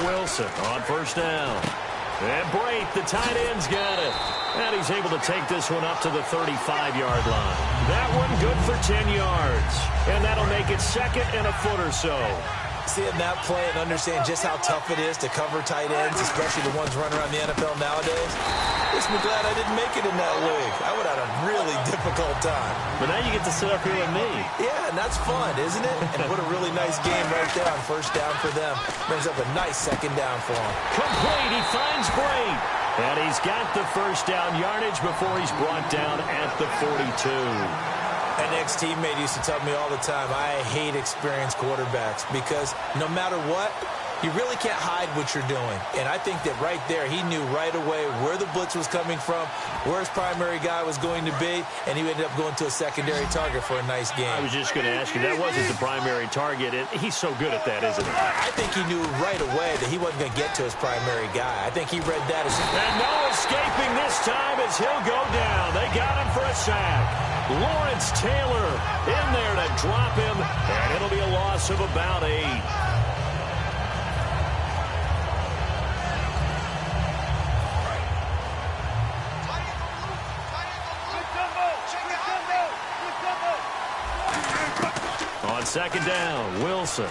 Wilson on first down. And Brate, the tight end's got it. And he's able to take this one up to the 35-yard line. That one good for 10 yards. And that'll make it second and a foot or so. Seeing that play and understand just how tough it is to cover tight ends, especially the ones running around the NFL nowadays, makes me glad I didn't make it in that league. I would have had a really difficult time. But now you get to sit up here with me. Yeah, and that's fun, isn't it? And what a really nice game right there on first down for them. Brings up a nice second down for him. Complete. He finds Brate. And he's got the first down yardage before he's brought down at the 42. An ex-teammate used to tell me all the time, I hate experienced quarterbacks because no matter what, you really can't hide what you're doing. And I think that right there, he knew right away where the blitz was coming from, where his primary guy was going to be, and he ended up going to a secondary target for a nice game. I was just going to ask you, that wasn't the primary target. He's so good at that, isn't he? I think he knew right away that he wasn't going to get to his primary guy. I think he read that as... And no escaping this time as he'll go down. They got him for a sack. Lawrence Taylor in there to drop him, and it'll be a loss of about 8. On second down, Wilson.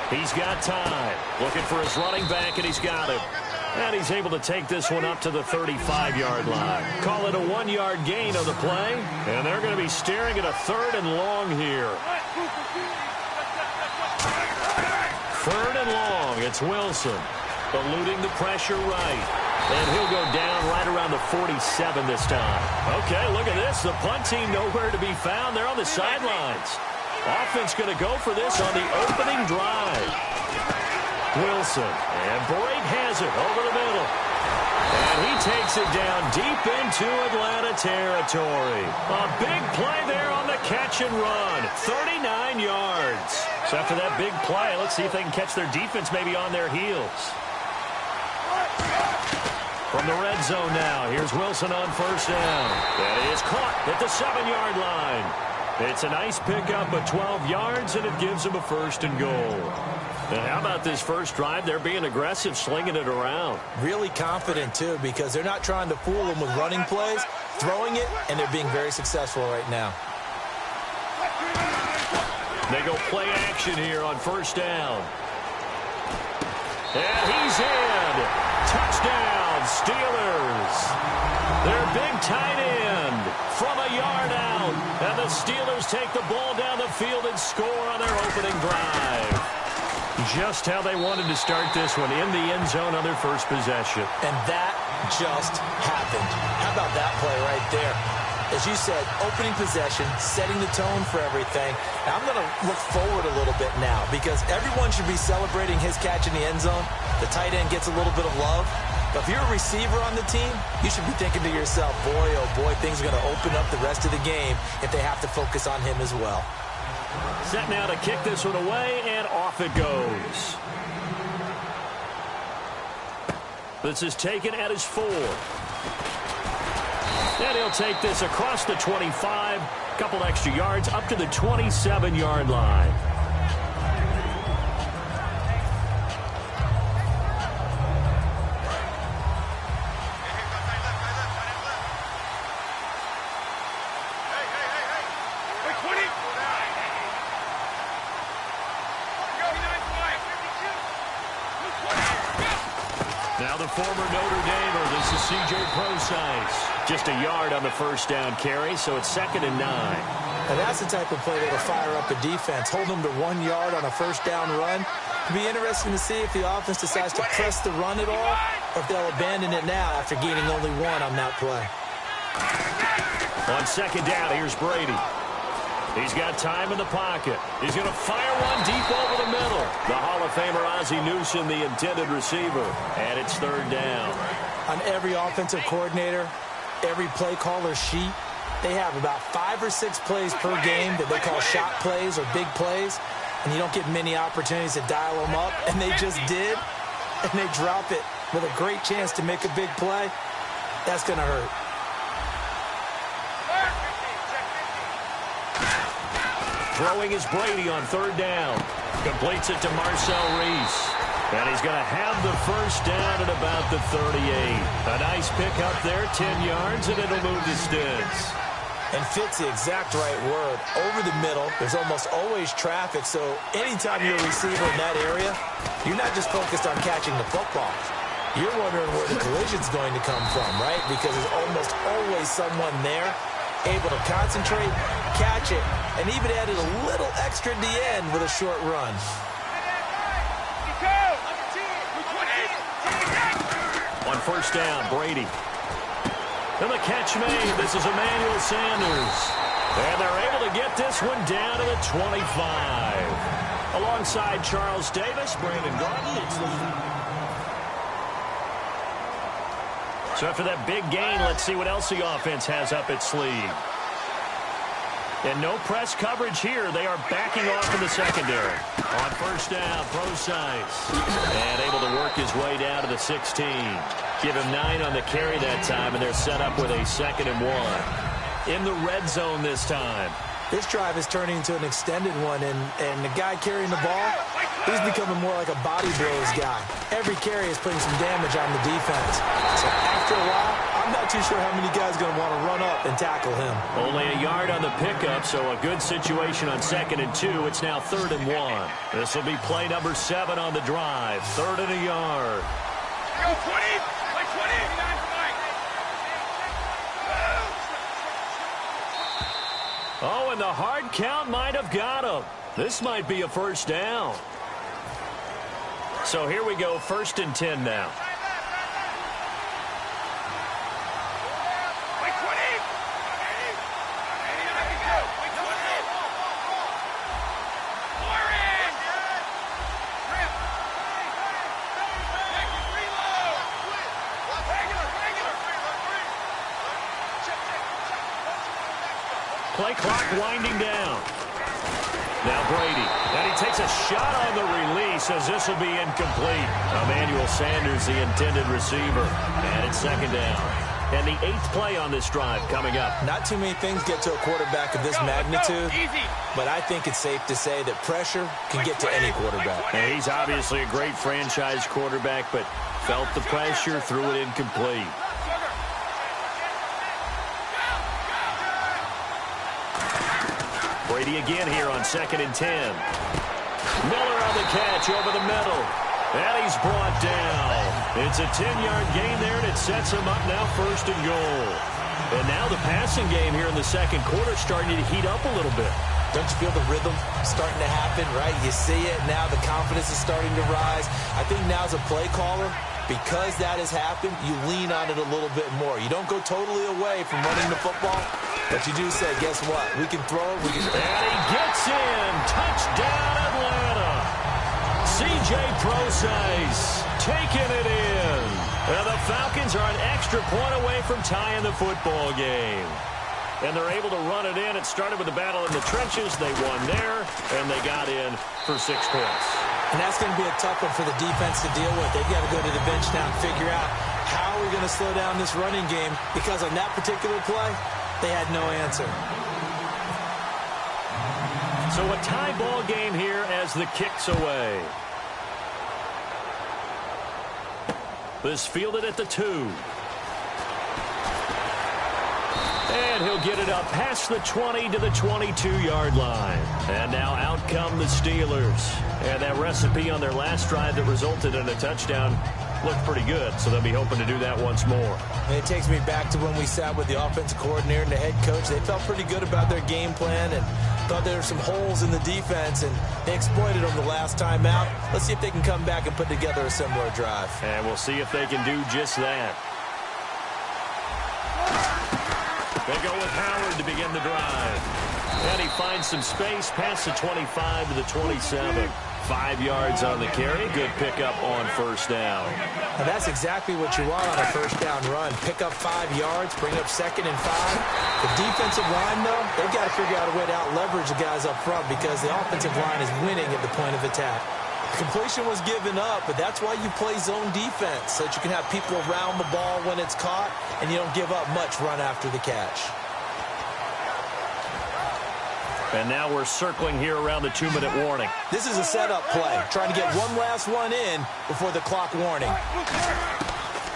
He's got time. Looking for his running back, and he's got him. And he's able to take this one up to the 35-yard line. Call it a 1-yard gain on the play. And they're going to be staring at a 3rd and long here. 3rd and long. It's Wilson. Eluding the pressure right. And he'll go down right around the 47 this time. Okay, look at this. The punt team nowhere to be found. They're on the sidelines. Offense going to go for this on the opening drive. Wilson, and Brate has it over the middle. And he takes it down deep into Atlanta territory. A big play there on the catch and run. 39 yards. So after that big play, let's see if they can catch their defense maybe on their heels. From the red zone now, here's Wilson on first down. That is caught at the 7-yard line. It's a nice pickup of 12 yards, and it gives them a 1st and goal. And how about this first drive? They're being aggressive, slinging it around. Really confident, too, because they're not trying to fool them with running plays, throwing it, and they're being very successful right now. They go play action here on first down. And he's in. Touchdown, Steelers. Their big tight end from a yard out. And the Steelers take the ball down the field and score on their opening drive. Just how they wanted to start this one, in the end zone on their first possession. And that just happened. How about that play right there? As you said, opening possession, setting the tone for everything. Now, I'm going to look forward a little bit now because everyone should be celebrating his catch in the end zone. The tight end gets a little bit of love. But if you're a receiver on the team, you should be thinking to yourself, boy, oh boy, things are going to open up the rest of the game if they have to focus on him as well. Set now to kick this one away, and off it goes. This is taken at his 4. And he'll take this across the 25, couple extra yards up to the 27-yard line. Now the former Notre Damer, this is C.J. Prosise. Just a yard on the first down carry, so it's 2nd and 9. Now that's the type of play that'll fire up a defense. Hold them to 1 yard on a first down run. It'll be interesting to see if the offense decides to press the run at all, or if they'll abandon it now after gaining only 1 on that play. On second down, here's Brady. He's got time in the pocket. He's going to fire one deep over the middle. The Hall of Famer Ozzie Newsome, the intended receiver. And it's 3rd down. On every offensive coordinator, every play caller sheet, they have about 5 or 6 plays per game that they call shot plays or big plays. And you don't get many opportunities to dial them up. And they just did. And they drop it with a great chance to make a big play. That's going to hurt. Throwing is Brady on 3rd down. Completes it to Marcel Reese. And he's going to have the first down at about the 38. A nice pickup there, 10 yards, and it'll move to Stitz. And fits the exact right word. Over the middle, there's almost always traffic, so anytime you're a receiver in that area, you're not just focused on catching the football. You're wondering where the collision's going to come from, right? Because there's almost always someone there able to concentrate, catch it, and even added a little extra at the end with a short run. On first down, Brady. And the catch made. This is Emmanuel Sanders. And they're able to get this one down to the 25. Alongside Charles Davis, Brandon Garden. So after that big gain, let's see what else the offense has up its sleeve. And no press coverage here. They are backing off in the secondary. On first down, Procise. And able to work his way down to the 16. Give him 9 on the carry that time, and they're set up with a 2nd and 1. In the red zone this time. This drive is turning into an extended one, and the guy carrying the ball, he's becoming more like a body blows guy. Every carry is putting some damage on the defense. So after a while, I'm not too sure how many guys are going to want to run up and tackle him. Only a yard on the pickup, so a good situation on 2nd and 2. It's now 3rd and 1. This will be play number 7 on the drive. 3rd and a yard. Go 20! Play 20! Oh, and the hard count might have got him. This might be a first down. So here we go, 1st and 10 now. Play clock winding down. Now Brady. And he takes a shot on the release as this will be incomplete. Emmanuel Sanders, the intended receiver. And it's 2nd down. And the 8th play on this drive coming up. Not too many things get to a quarterback of this magnitude, but I think it's safe to say that pressure can get to any quarterback. And he's obviously a great franchise quarterback, but felt the pressure, threw it incomplete. Brady again here on 2nd and 10. Miller on the catch over the middle. And he's brought down. It's a 10-yard gain there, and it sets him up now 1st and goal. And now the passing game here in the 2nd quarter starting to heat up a little bit. Don't you feel the rhythm starting to happen, right? You see it now. The confidence is starting to rise. I think now as a play caller, because that has happened, you lean on it a little bit more. You don't go totally away from running the football, but you do say, guess what? We can throw it. We can. And he gets in. Touchdown, Atlanta. C.J. Procise taking it in. And the Falcons are an extra point away from tying the football game. And they're able to run it in. It started with a battle in the trenches. They won there, and they got in for 6 points. And that's going to be a tough one for the defense to deal with. They've got to go to the bench now and figure out how we're going to slow down this running game, because on that particular play, they had no answer. So a tie ball game here as the kick's away. This fielded at the 2. And he'll get it up past the 20 to the 22-yard line. And now out come the Steelers. And that recipe on their last drive that resulted in a touchdown looked pretty good, so they'll be hoping to do that once more. And it takes me back to when we sat with the offensive coordinator and the head coach. They felt pretty good about their game plan and thought there were some holes in the defense, and they exploited them the last time out. Let's see if they can come back and put together a similar drive. And we'll see if they can do just that. They go with Howard to begin the drive. And he finds some space past the 25 to the 27. 5 yards on the carry. Good pickup on first down. And that's exactly what you want on a first down run. Pick up 5 yards, bring up 2nd and 5. The defensive line, though, they've got to figure out a way to out-leverage the guys up front, because the offensive line is winning at the point of attack. Completion was given up, but that's why you play zone defense, so that you can have people around the ball when it's caught, and you don't give up much run after the catch. And now we're circling here around the 2-minute warning. This is a setup play, trying to get one last one in before the clock warning.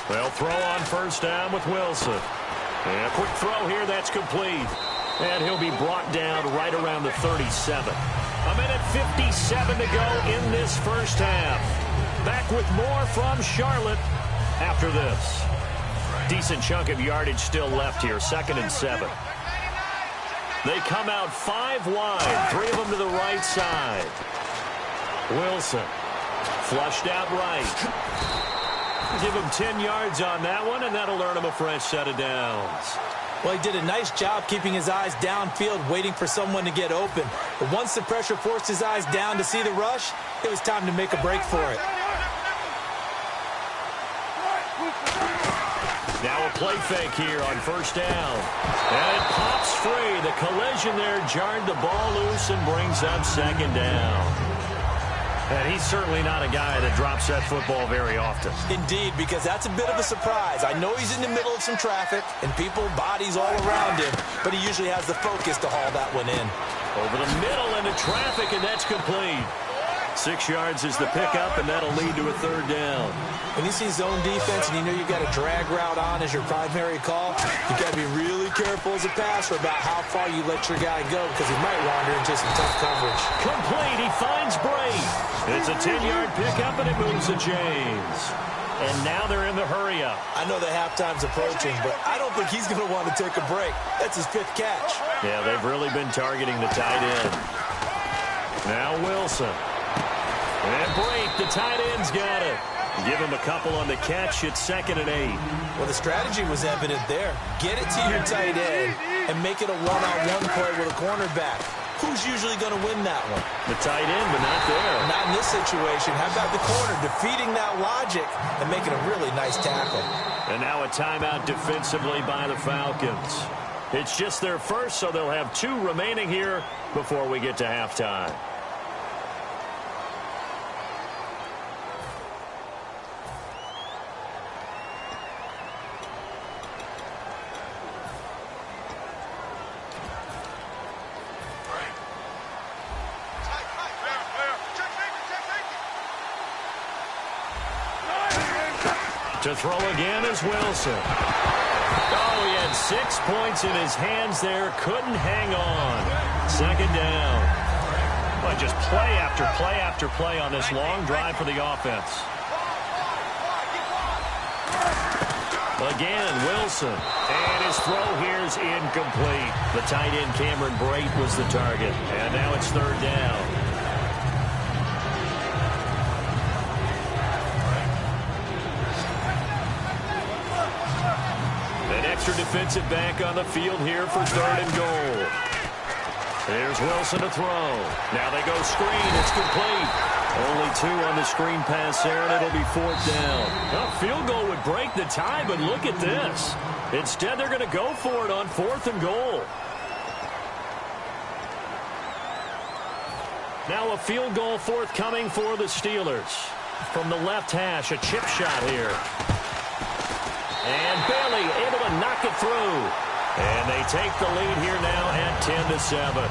They'll throw on first down with Wilson. And a quick throw here, that's complete. And he'll be brought down right around the 37. A minute 57 to go in this first half. Back with more from Charlotte after this. Decent chunk of yardage still left here, 2nd and 7. They come out 5 wide, 3 of them to the right side. Wilson, flushed out right. Give him 10 yards on that one, and that'll earn him a fresh set of downs. Well, he did a nice job keeping his eyes downfield, waiting for someone to get open. But once the pressure forced his eyes down to see the rush, it was time to make a break for it. Now a play fake here on first down. And it pops free. The collision there jarred the ball loose and brings up 2nd down. And he's certainly not a guy that drops that football very often. Indeed, because that's a bit of a surprise. I know he's in the middle of some traffic and people, bodies all around him, but he usually has the focus to haul that one in. Over the middle into traffic, and that's complete. 6 yards is the pickup, and that'll lead to a 3rd down. When you see zone defense and you know you've got a drag route on as your primary call, you've got to be really careful as a passer about how far you let your guy go because he might wander into some tough coverage. Complete. He finds Bray. It's a 10-yard pickup, and it moves the chains. And now they're in the hurry-up. I know the halftime's approaching, but I don't think he's going to want to take a break. That's his 5th catch. Yeah, they've really been targeting the tight end. Now Wilson. And break, the tight end's got it. Give him a couple on the catch. It's 2nd and 8. Well, the strategy was evident there. Get it to your tight end and make it a one-on-one play with a cornerback. Who's usually going to win that one? The tight end, but not there. Not in this situation. How about the corner defeating that logic and making a really nice tackle? And now a timeout defensively by the Falcons. It's just their first, so they'll have 2 remaining here before we get to halftime. To throw again is Wilson. Oh, he had 6 points in his hands there. Couldn't hang on. 2nd down. Well, just play after play after play on this long drive for the offense. Again, Wilson. And his throw here is incomplete. The tight end, Cameron Brate, was the target. And now it's 3rd down. Extra defensive back on the field here for 3rd and goal. There's Wilson to throw. Now they go screen. It's complete. Only 2 on the screen pass there, and it'll be 4th down. A field goal would break the tie, but look at this. Instead, they're going to go for it on 4th and goal. Now a field goal forthcoming for the Steelers. From the left hash, a chip shot here. And Bailey able to knock it through. And they take the lead here now at 10-7.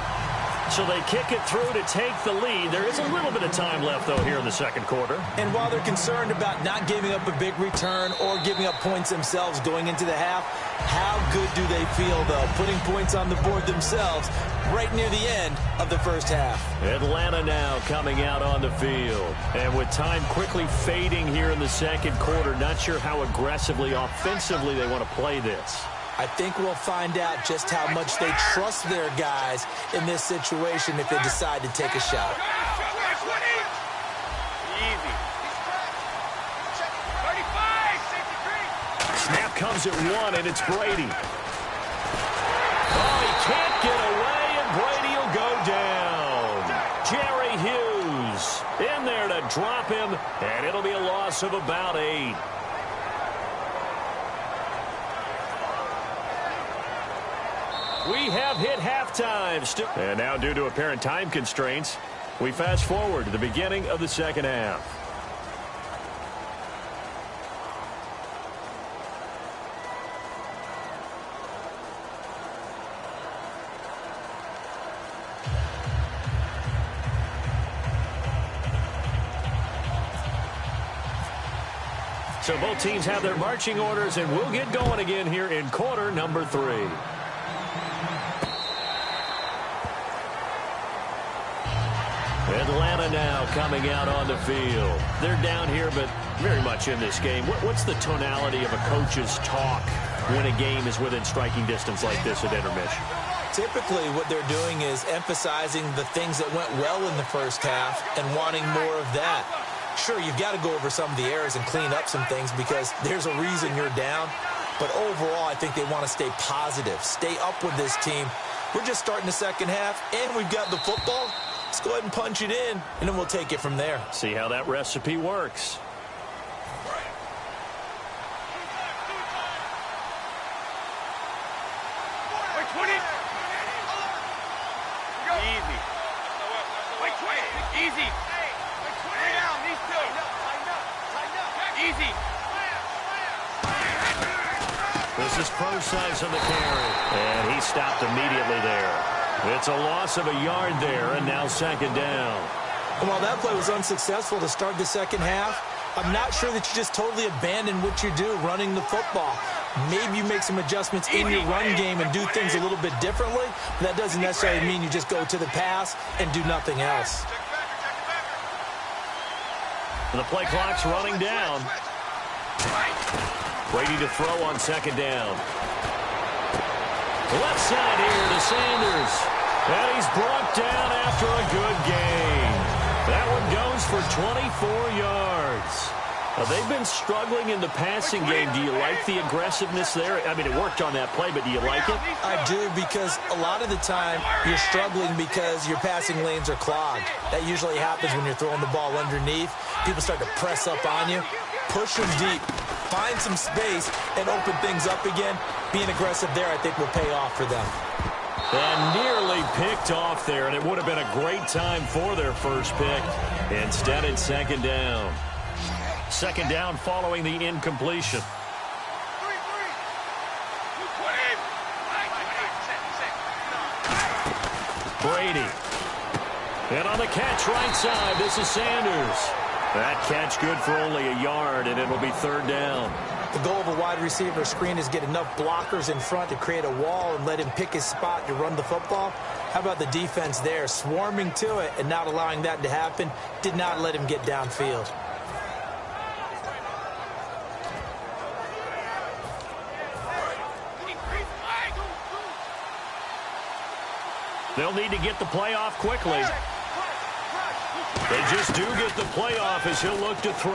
So they kick it through to take the lead. There is a little bit of time left, though, here in the 2nd quarter. And while they're concerned about not giving up a big return or giving up points themselves going into the half, how good do they feel, though, putting points on the board themselves right near the end of the first half? Atlanta now coming out on the field. And with time quickly fading here in the 2nd quarter, not sure how aggressively, offensively they want to play this. I think we'll find out just how much they trust their guys in this situation if they decide to take a shot. Easy. 35, 63. Snap comes at 1, and it's Brady. Oh, he can't get away, and Brady will go down. Jerry Hughes in there to drop him, and it'll be a loss of about 8. We have hit halftime. And now, due to apparent time constraints, we fast forward to the beginning of the 2nd half. So both teams have their marching orders, and we'll get going again here in quarter number 3. Atlanta now coming out on the field. They're down here, but very much in this game. What's the tonality of a coach's talk when a game is within striking distance like this at intermission? Typically, what they're doing is emphasizing the things that went well in the first half and wanting more of that. Sure, you've got to go over some of the errors and clean up some things because there's a reason you're down. But overall, I think they want to stay positive, stay up with this team. We're just starting the second half, and we've got the football. Let's go ahead and punch it in, and then we'll take it from there. See how that recipe works. Easy. Lay down, these two. Easy. This is Procise on the carry, and he stopped immediately there. It's a loss of a yard there, and now second down. And while that play was unsuccessful to start the second half, I'm not sure that you just totally abandon what you do running the football. Maybe you make some adjustments in your run game and do things a little bit differently, but that doesn't necessarily mean you just go to the pass and do nothing else. And the play clock's running down. Brady to throw on second down. Left side here to Sanders. And he's brought down after a good gain. That one goes for 24 yards. They've been struggling in the passing game. Do you like the aggressiveness there? I mean, it worked on that play, but do you like it? I do, because a lot of the time you're struggling because your passing lanes are clogged. That usually happens when you're throwing the ball underneath. People start to press up on you. Push them deep. Find some space and open things up again. Being aggressive there, I think, will pay off for them. And nearly picked off there, and it would have been a great time for their first pick. Instead, it's second down. Second down following the incompletion. Brady. And on the catch right side, this is Sanders. That catch good for only a yard, and it'll be third down. The goal of a wide receiver screen is get enough blockers in front to create a wall and let him pick his spot to run the football. How about the defense there, swarming to it and not allowing that to happen? Did not let him get downfield. They'll need to get the play off quickly. They just do get the play off as he'll look to throw.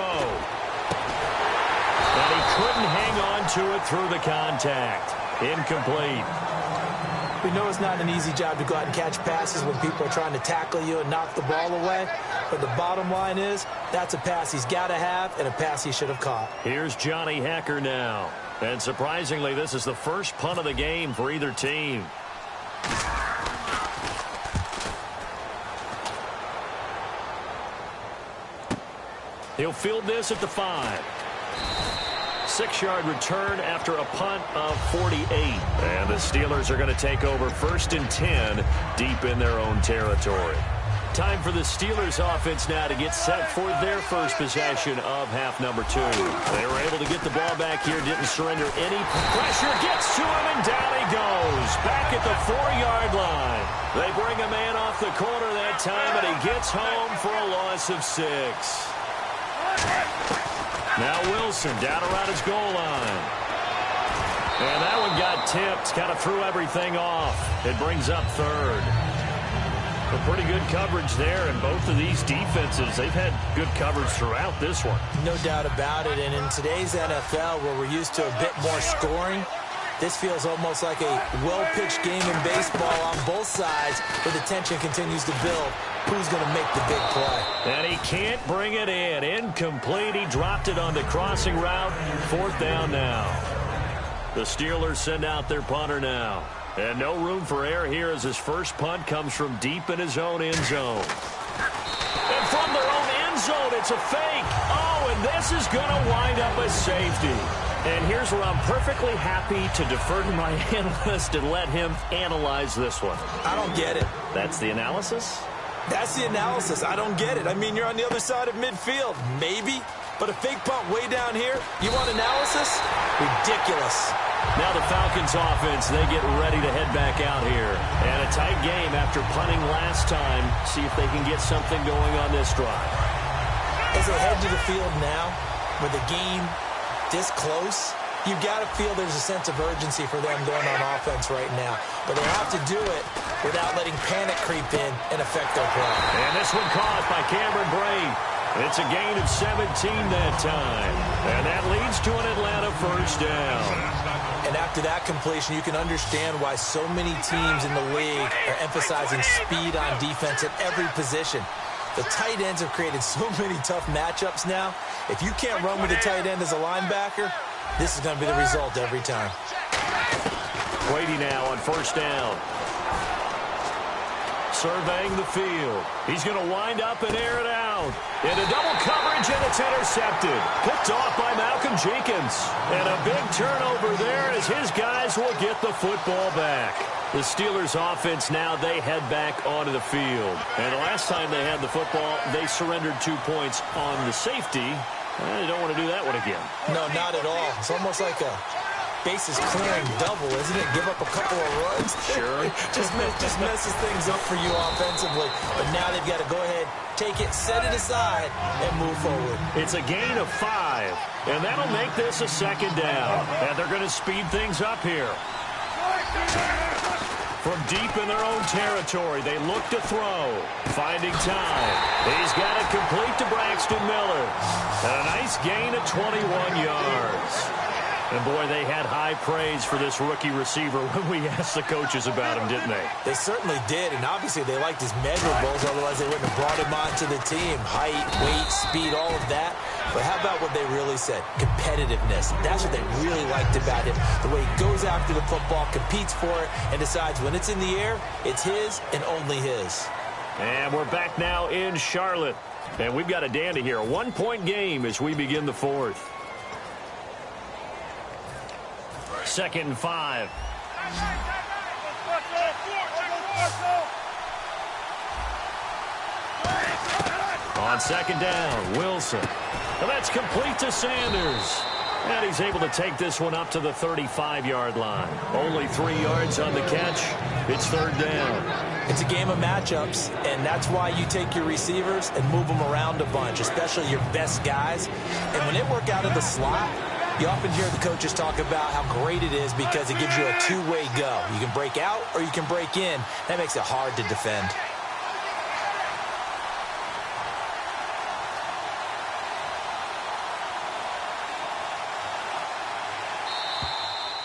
And he couldn't hang on to it through the contact. Incomplete. We know it's not an easy job to go out and catch passes when people are trying to tackle you and knock the ball away. But the bottom line is, that's a pass he's got to have and a pass he should have caught. Here's Johnny Hecker now. And surprisingly, this is the first punt of the game for either team. He'll field this at the 5. 6-yard return after a punt of 48. And the Steelers are going to take over 1st and 10 deep in their own territory. Time for the Steelers offense now to get set for their first possession of half number 2. They were able to get the ball back here, didn't surrender any pressure, gets to him, and down he goes. Back at the 4-yard line. They bring a man off the corner that time, and he gets home for a loss of 6. Now Wilson down around his goal line. And that one got tipped, kind of threw everything off. It brings up third. A pretty good coverage there, and both of these defenses, they've had good coverage throughout this one. No doubt about it, and in today's NFL, where we're used to a bit more scoring, this feels almost like a well-pitched game in baseball on both sides, where the tension continues to build. Who's going to make the big play? And he can't bring it in. Incomplete. He dropped it on the crossing route. 4th down now. The Steelers send out their punter now. And no room for error here as his first punt comes from deep in his own end zone. And from their own end zone, it's a fake. Oh, and this is going to wind up as safety. And here's where I'm perfectly happy to defer to my analyst and let him analyze this one. I don't get it. That's the analysis? That's the analysis. I don't get it. I mean, you're on the other side of midfield. Maybe. But a fake punt way down here, you want analysis? Ridiculous. Now the Falcons offense, they get ready to head back out here. And a tight game after punting last time. See if they can get something going on this drive. As they head to the field now, with the game this close, you've got to feel there's a sense of urgency for them going on offense right now. But they have to do it without letting panic creep in and affect their play. And this one caught by Cameron Brate. It's a gain of 17 that time. And that leads to an Atlanta first down. And after that completion, you can understand why so many teams in the league are emphasizing speed on defense at every position. The tight ends have created so many tough matchups now. If you can't run with a tight end as a linebacker, this is going to be the result every time. Brady now on first down. Surveying the field. He's going to wind up and air it out. Into double coverage, and it's intercepted. Picked off by Malcolm Jenkins. And a big turnover there as his guys will get the football back. The Steelers offense now, they head back onto the field. And the last time they had the football, they surrendered 2 points on the safety. They don't want to do that one again. No, not at all. It's almost like a bases clearing double, isn't it? Give up a couple of runs. Sure. just messes things up for you offensively. But now they've got to go ahead, take it, set it aside, and move forward. It's a gain of 5, and that'll make this a second down. And they're going to speed things up here. From deep in their own territory, they look to throw. Finding time. He's got it complete to Braxton Miller. And a nice gain of 21 yards. And, boy, they had high praise for this rookie receiver when we asked the coaches about him, didn't they? They certainly did, and obviously they liked his measurables, otherwise they wouldn't have brought him onto the team. Height, weight, speed, all of that. But how about what they really said? Competitiveness. That's what they really liked about him. The way he goes after the football, competes for it, and decides when it's in the air, it's his and only his. And we're back now in Charlotte. And we've got a dandy here. A 1-point game as we begin the fourth. 2nd and 5. On second down, Wilson. And that's complete to Sanders. And he's able to take this one up to the 35-yard line. Only 3 yards on the catch. It's 3rd down. It's a game of matchups, and that's why you take your receivers and move them around a bunch, especially your best guys. And when they work out of the slot, you often hear the coaches talk about how great it is because it gives you a two-way go. You can break out or you can break in. That makes it hard to defend.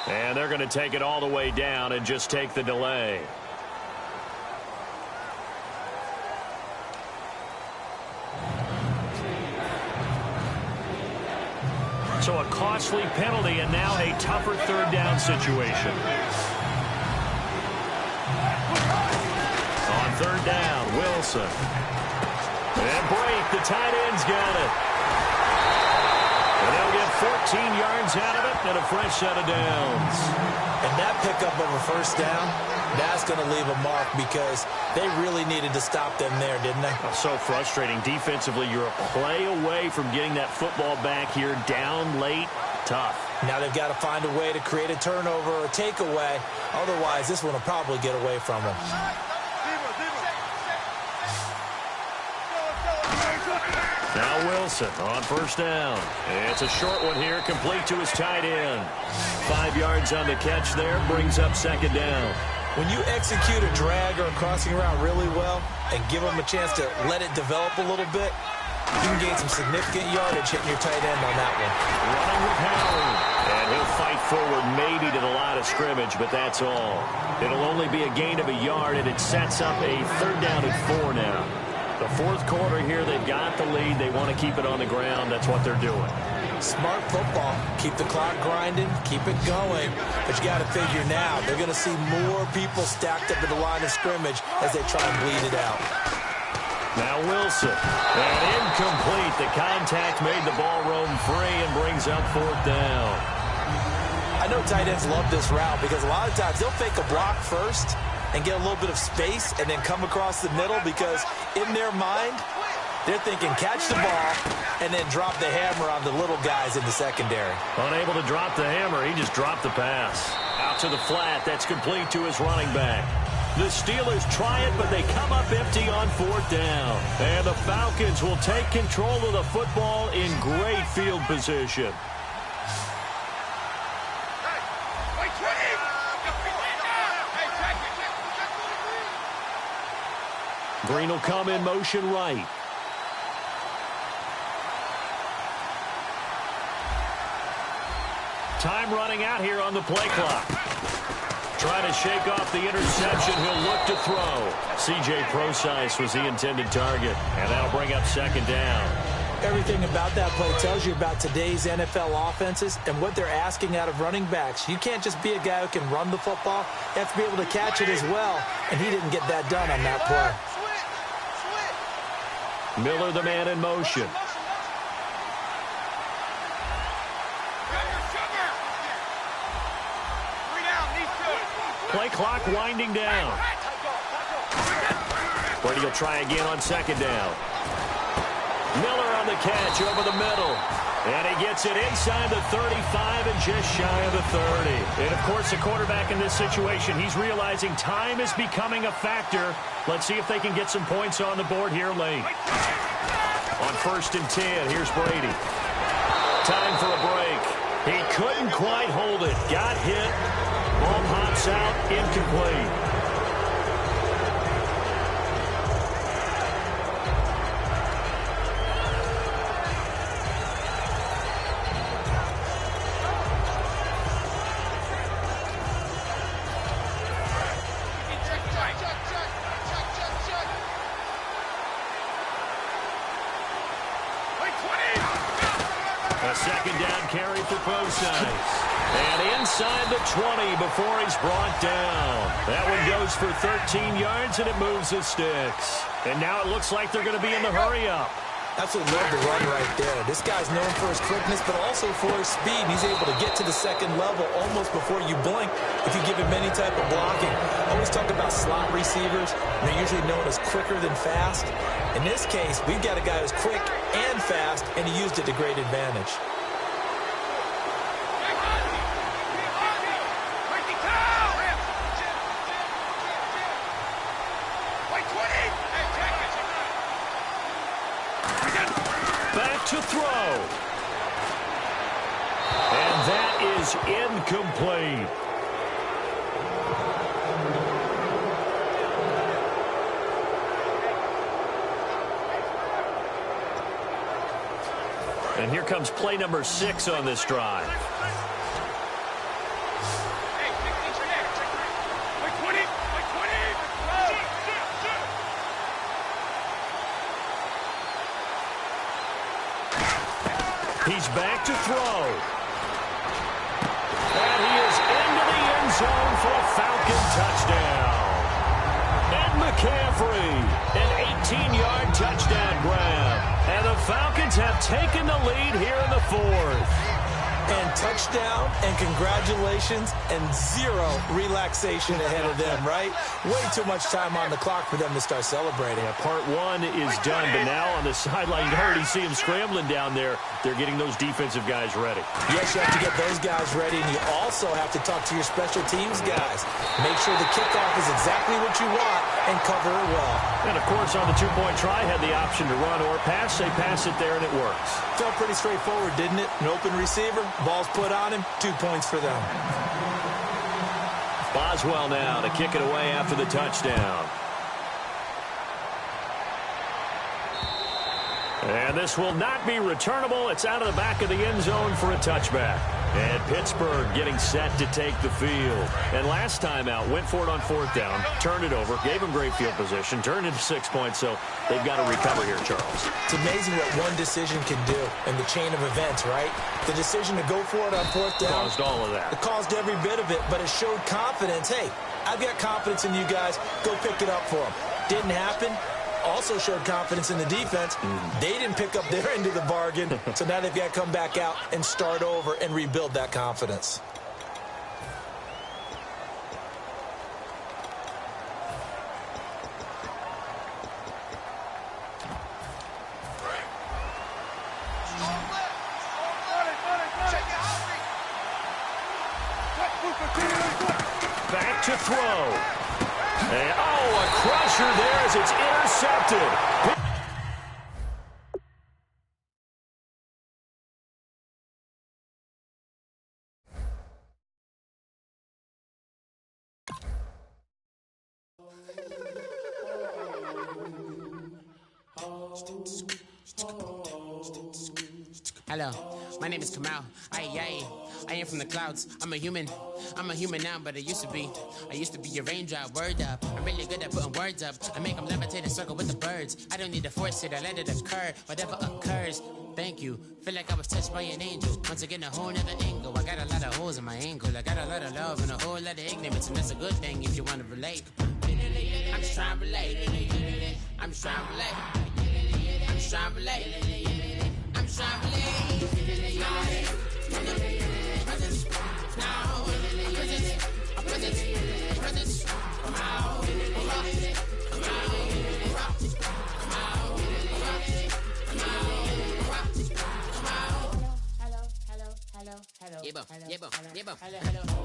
And they're going to take it all the way down and just take the delay. So a costly penalty and now a tougher 3rd down situation. On 3rd down, Wilson. And Brate, the tight end's got it. And they'll get 14 yards out of it and a fresh set of downs. And that pickup of a 1st down, that's going to leave a mark because they really needed to stop them there, didn't they? Oh, so frustrating. Defensively, you're a play away from getting that football back here down late. Tough. Now they've got to find a way to create a turnover or a takeaway. Otherwise, this one will probably get away from them. Now Wilson on 1st down. It's a short one here, complete to his tight end. 5 yards on the catch there, brings up 2nd down. When you execute a drag or a crossing route really well and give them a chance to let it develop a little bit, you can gain some significant yardage hitting your tight end on that one. Running with Howard. And he'll fight forward maybe to the line of scrimmage, but that's all. It'll only be a gain of a yard, and it sets up a 3rd down and 4 now. The 4th quarter here, they've got the lead. They want to keep it on the ground. That's what they're doing. Smart football. Keep the clock grinding. Keep it going. But you got to figure now, they're going to see more people stacked up at the line of scrimmage as they try and bleed it out. Now Wilson. And incomplete. The contact made the ball roam free and brings up 4th down. I know tight ends love this route because a lot of times they'll fake a block first and get a little bit of space and then come across the middle because in their mind, They're thinking catch the ball and then drop the hammer on the little guys in the secondary. Unable to drop the hammer, he just dropped the pass. Out to the flat, that's complete to his running back. The Steelers try it, but they come up empty on 4th down. And the Falcons will take control of the football in great field position. Green will come in motion right. Time running out here on the play clock. Trying to shake off the interception. He'll look to throw. C.J. Procise was the intended target, and that'll bring up 2nd down. Everything about that play tells you about today's NFL offenses and what they're asking out of running backs. You can't just be a guy who can run the football. You have to be able to catch it as well, and he didn't get that done on that play. Miller, the man in motion. Play clock winding down. Brady will try again on 2nd down. Miller on the catch over the middle. And he gets it inside the 35 and just shy of the 30. And, of course, the quarterback in this situation, he's realizing time is becoming a factor. Let's see if they can get some points on the board here late. On 1st and 10, here's Brady. Time for a break. He couldn't quite hold it. Got hit. Ball pops out, incomplete. A 2nd down carry for Procise. And inside the 20 before he's brought down. That one goes for 13 yards, and it moves the sticks. And now it looks like they're going to be in the hurry-up. Absolutely love the run right there. This guy's known for his quickness, but also for his speed. He's able to get to the 2nd level almost before you blink if you give him any type of blocking. I always talk about slot receivers. They're usually known as quicker than fast. In this case, we've got a guy who's quick and fast, and he used it to great advantage. Back to throw. And that is incomplete. And here comes play number 6 on this drive. He's back to throw. And he is into the end zone for a Falcon touchdown. And McCaffrey, an 18-yard touchdown grab. And the Falcons have taken the lead here in the 4th. And touchdown, and congratulations, and 0 relaxation ahead of them, right? Way too much time on the clock for them to start celebrating. Yeah, part 1 is done, but now on the sideline, you already see him scrambling down there. They're getting those defensive guys ready. Yes, you have to get those guys ready, and you also have to talk to your special teams guys. Make sure the kickoff is exactly what you want and cover it well. And, of course, on the 2-point try, had the option to run or pass. They pass it there, and it works. Felt pretty straightforward, didn't it? An open receiver, ball's put on him, 2 points for them. Boswell now to kick it away after the touchdown. And this will not be returnable. It's out of the back of the end zone for a touchback. And Pittsburgh getting set to take the field. And last time out, went for it on 4th down, turned it over, gave them great field position, turned into 6 points, so they've got to recover here, Charles. It's amazing what one decision can do in the chain of events, right? The decision to go for it on 4th down. Caused all of that. It caused every bit of it, but it showed confidence. Hey, I've got confidence in you guys. Go pick it up for them. Didn't happen. Also showed confidence in the defense. They didn't pick up their end of the bargain, so now they've got to come back out and start over and rebuild that confidence. to throw. And, a crusher there as it's intercepted. Hello, my name is Kamal. I am from the clouds. I'm a human now, but I used to be a raindrop. Word up, I'm really good at putting words up. I make them levitate and circle with the birds. I don't need to force it, I let it occur. Whatever occurs, thank you. Feel like I was touched by an angel. Once again, a whole nother angle. I got a lot of holes in my angle. I got a lot of love and a whole lot of ignorance, and that's a good thing if you want to relate. I'm just trying to relate. I'm just trying to relate. I'm just trying to relate. I'm just trying to relate.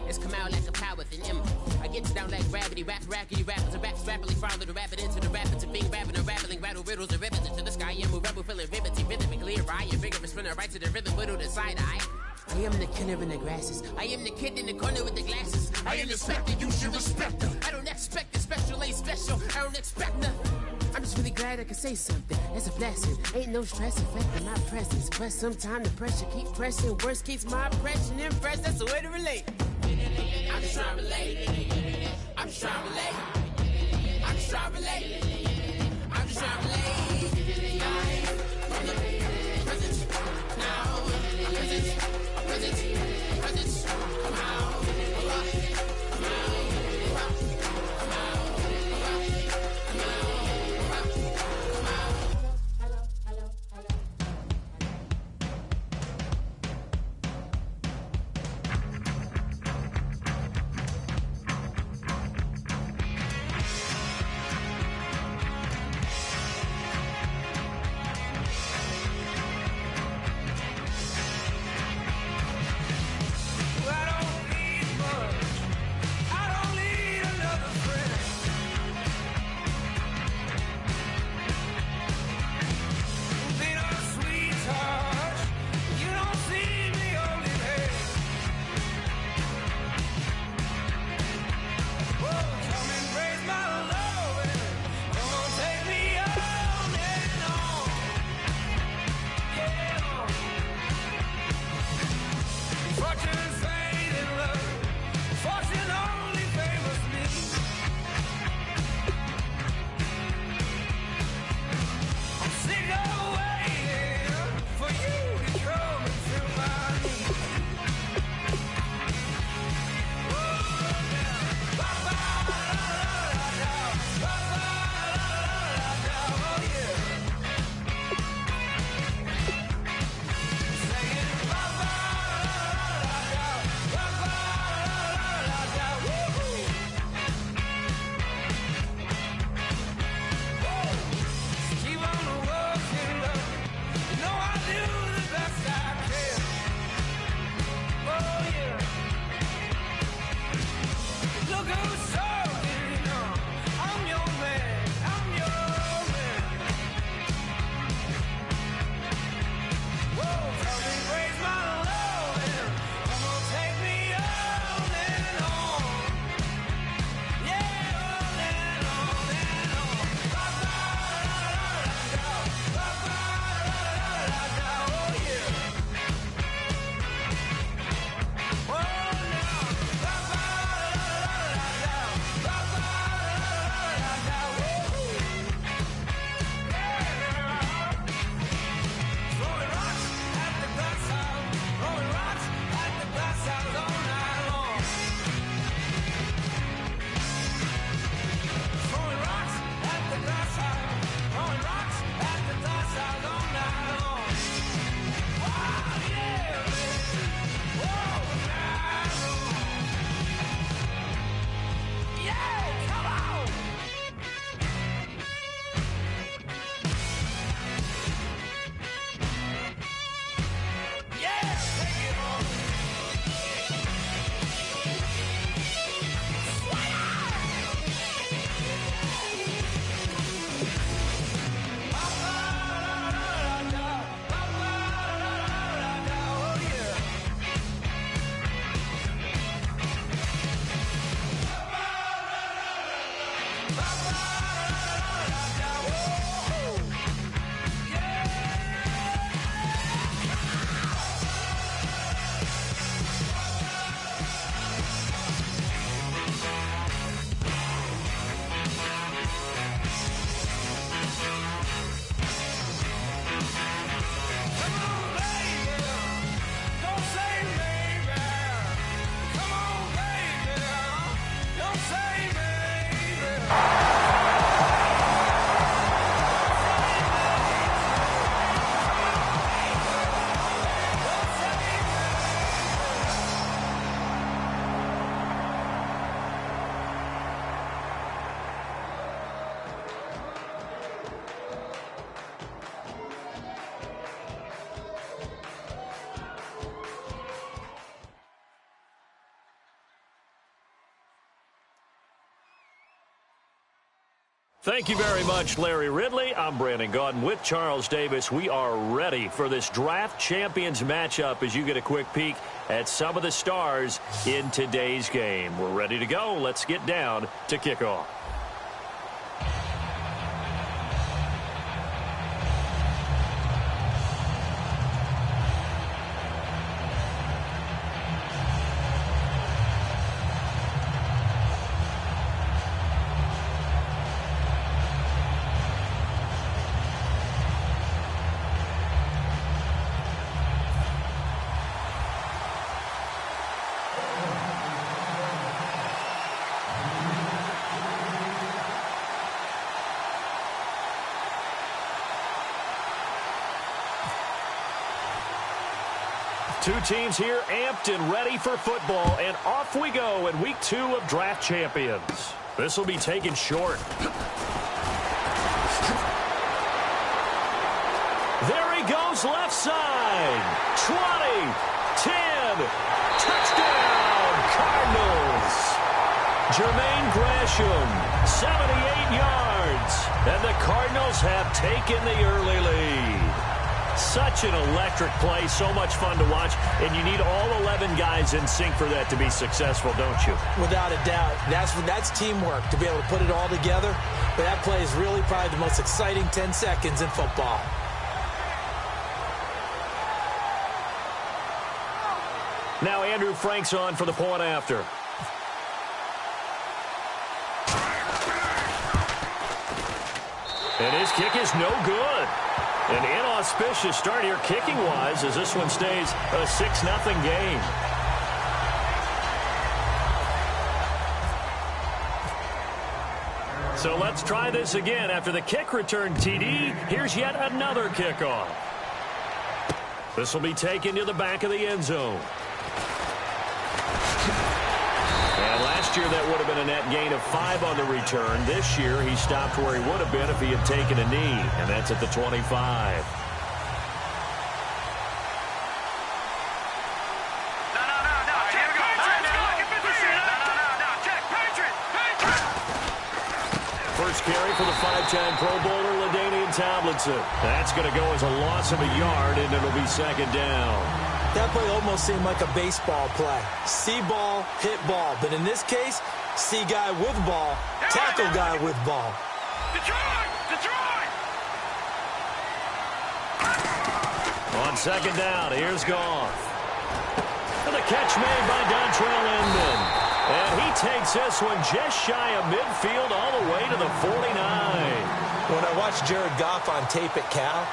It's come out like a power with an M. I get down like gravity, rackety rappers, and raps rapidly follow the rapid into the rapids of being rapping and rattling, rattle riddles and rivets into the sky. I'm a rebel, feeling riveting, rhythmically right, and vigorous, spinning right to the rhythm, whittle the side eye. I am the killer in the grasses. I am the kid in the corner with the glasses. I am the spectre, you should respect them. I don't expect the special, ain't special. I don't expect nothing. I'm just really glad I can say something. That's a blessing. Ain't no stress affecting my presence. But sometimes the pressure keep pressing. Worst keeps my impression impressed. That's the way to relate. I'm just trying to relate. I'm just trying to relate. I'm just trying to relate. I'm just trying to relate. From the present, now, present, come out. Thank you very much, Larry Ridley. I'm Brandon Gaudin with Charles Davis. We are ready for this draft champions matchup as you get a quick peek at some of the stars in today's game. We're ready to go. Let's get down to kickoff. Two teams here amped and ready for football, and off we go in week 2 of draft champions. This will be taken short. There he goes left side. 20, 10, touchdown, Cardinals. Jermaine Gresham, 78 yards, and the Cardinals have taken the early lead. Such an electric play, so much fun to watch, and you need all 11 guys in sync for that to be successful, don't you? Without a doubt. That's teamwork, to be able to put it all together. But that play is really probably the most exciting 10 seconds in football. Now Andrew Frank's on for the point after. And his kick is no good. An inauspicious start here kicking-wise as this one stays a 6-0 game. So let's try this again. After the kick return TD, here's yet another kickoff. This will be taken to the back of the end zone. And last year that would have been a net gain of 5 on the return. This year he stopped where he would have been if he had taken a knee, and that's at the 25. First carry for the 5-time Pro Bowler, LaDainian Tomlinson. That's going to go as a loss of a yard, and it'll be second down. That play almost seemed like a baseball play. See ball, hit ball. But in this case, see guy with ball, tackle guy with ball. Detroit! On second down, here's Goff. And the catch made by Dontrell Inman. And he takes this one just shy of midfield all the way to the 49. When I watched Jared Goff on tape at Cal,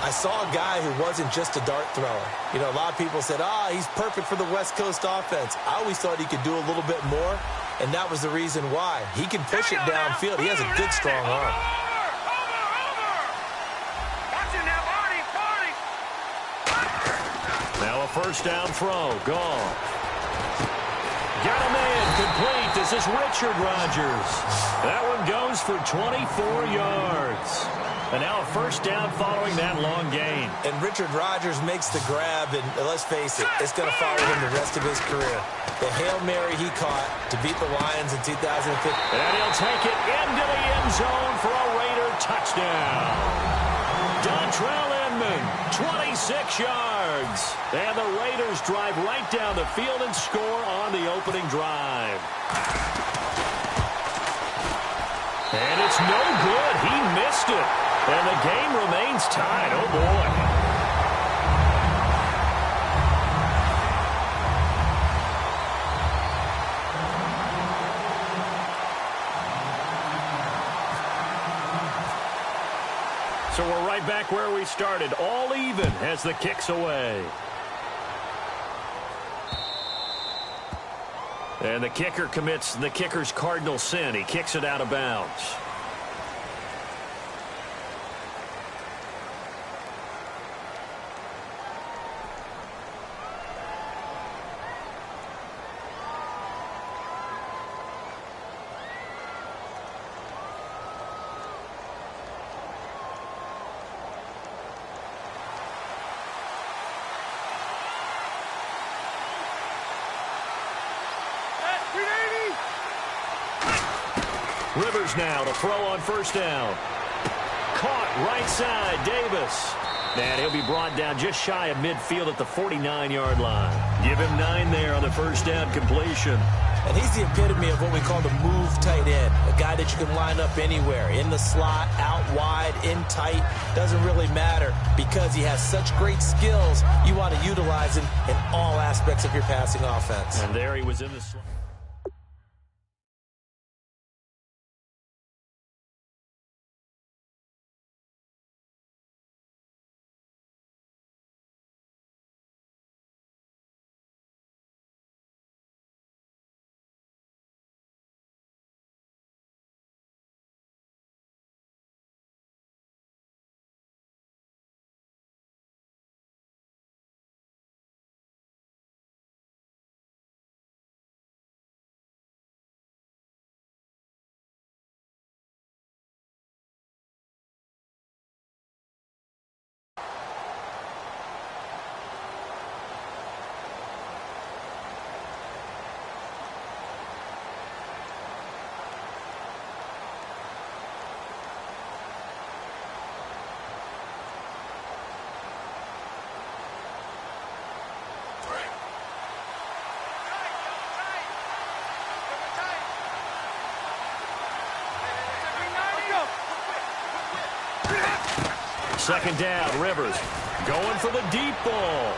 I saw a guy who wasn't just a dart thrower. You know, a lot of people said, he's perfect for the West Coast offense. I always thought he could do a little bit more, and that was the reason why. He can push it downfield. He has a good, strong arm. Now a first down throw. Goff. Got a man complete. This is Richard Rodgers. That one goes for 24 yards. And now a first down following that long gain. And Richard Rodgers makes the grab, and let's face it, it's going to follow him the rest of his career. The Hail Mary he caught to beat the Lions in 2015. And he'll take it into the end zone for a Raider touchdown. Dontrell Inman, 26 yards. And the Raiders drive right down the field and score on the opening drive. And it's no good. missed it. And the game remains tied. Oh, boy. So we're right back where we started, all even as the kick's away. And the kicker commits the kicker's cardinal sin. He kicks it out of bounds. Rivers now to throw on first down. Caught right side, Davis. And he'll be brought down just shy of midfield at the 49-yard line. Give him 9 there on the first down completion. And he's the epitome of what we call the move tight end. A guy that you can line up anywhere. In the slot, out wide, in tight. Doesn't really matter because he has such great skills. You want to utilize him in all aspects of your passing offense. And there he was in the slot. Second down, Rivers going for the deep ball.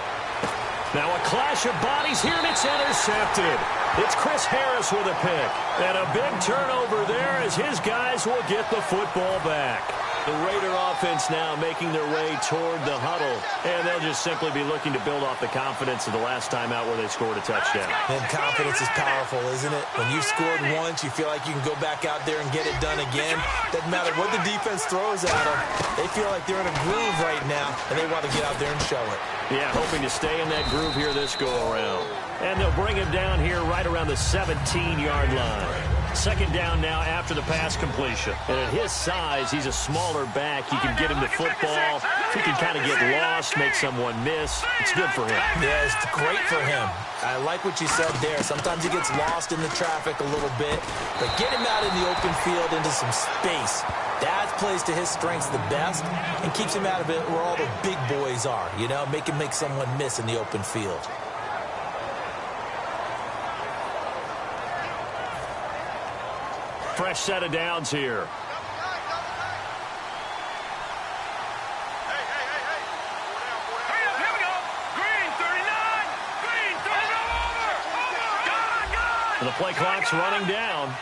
Now a clash of bodies here, and it's intercepted. It's Chris Harris with a pick. And a big turnover there as his guys will get the football back. The Raider offense now making their way toward the huddle. And they'll just simply be looking to build off the confidence of the last time out where they scored a touchdown. And confidence is powerful, isn't it? When you've scored once, you feel like you can go back out there and get it done again. Doesn't matter what the defense throws at them. They feel like they're in a groove right now, and they want to get out there and show it. Yeah, hoping to stay in that groove here this go-around. And they'll bring him down here right around the 17-yard line. Second down now after the pass completion. And at his size, he's a smaller back. You can get him the football. He can kind of get lost, make someone miss. It's good for him. Yeah, it's great for him. I like what you said there. Sometimes he gets lost in the traffic a little bit. But get him out in the open field into some space. That plays to his strengths the best and keeps him out of it where all the big boys are. You know, make him make someone miss in the open field. Fresh set of downs here. And the play clock's running down.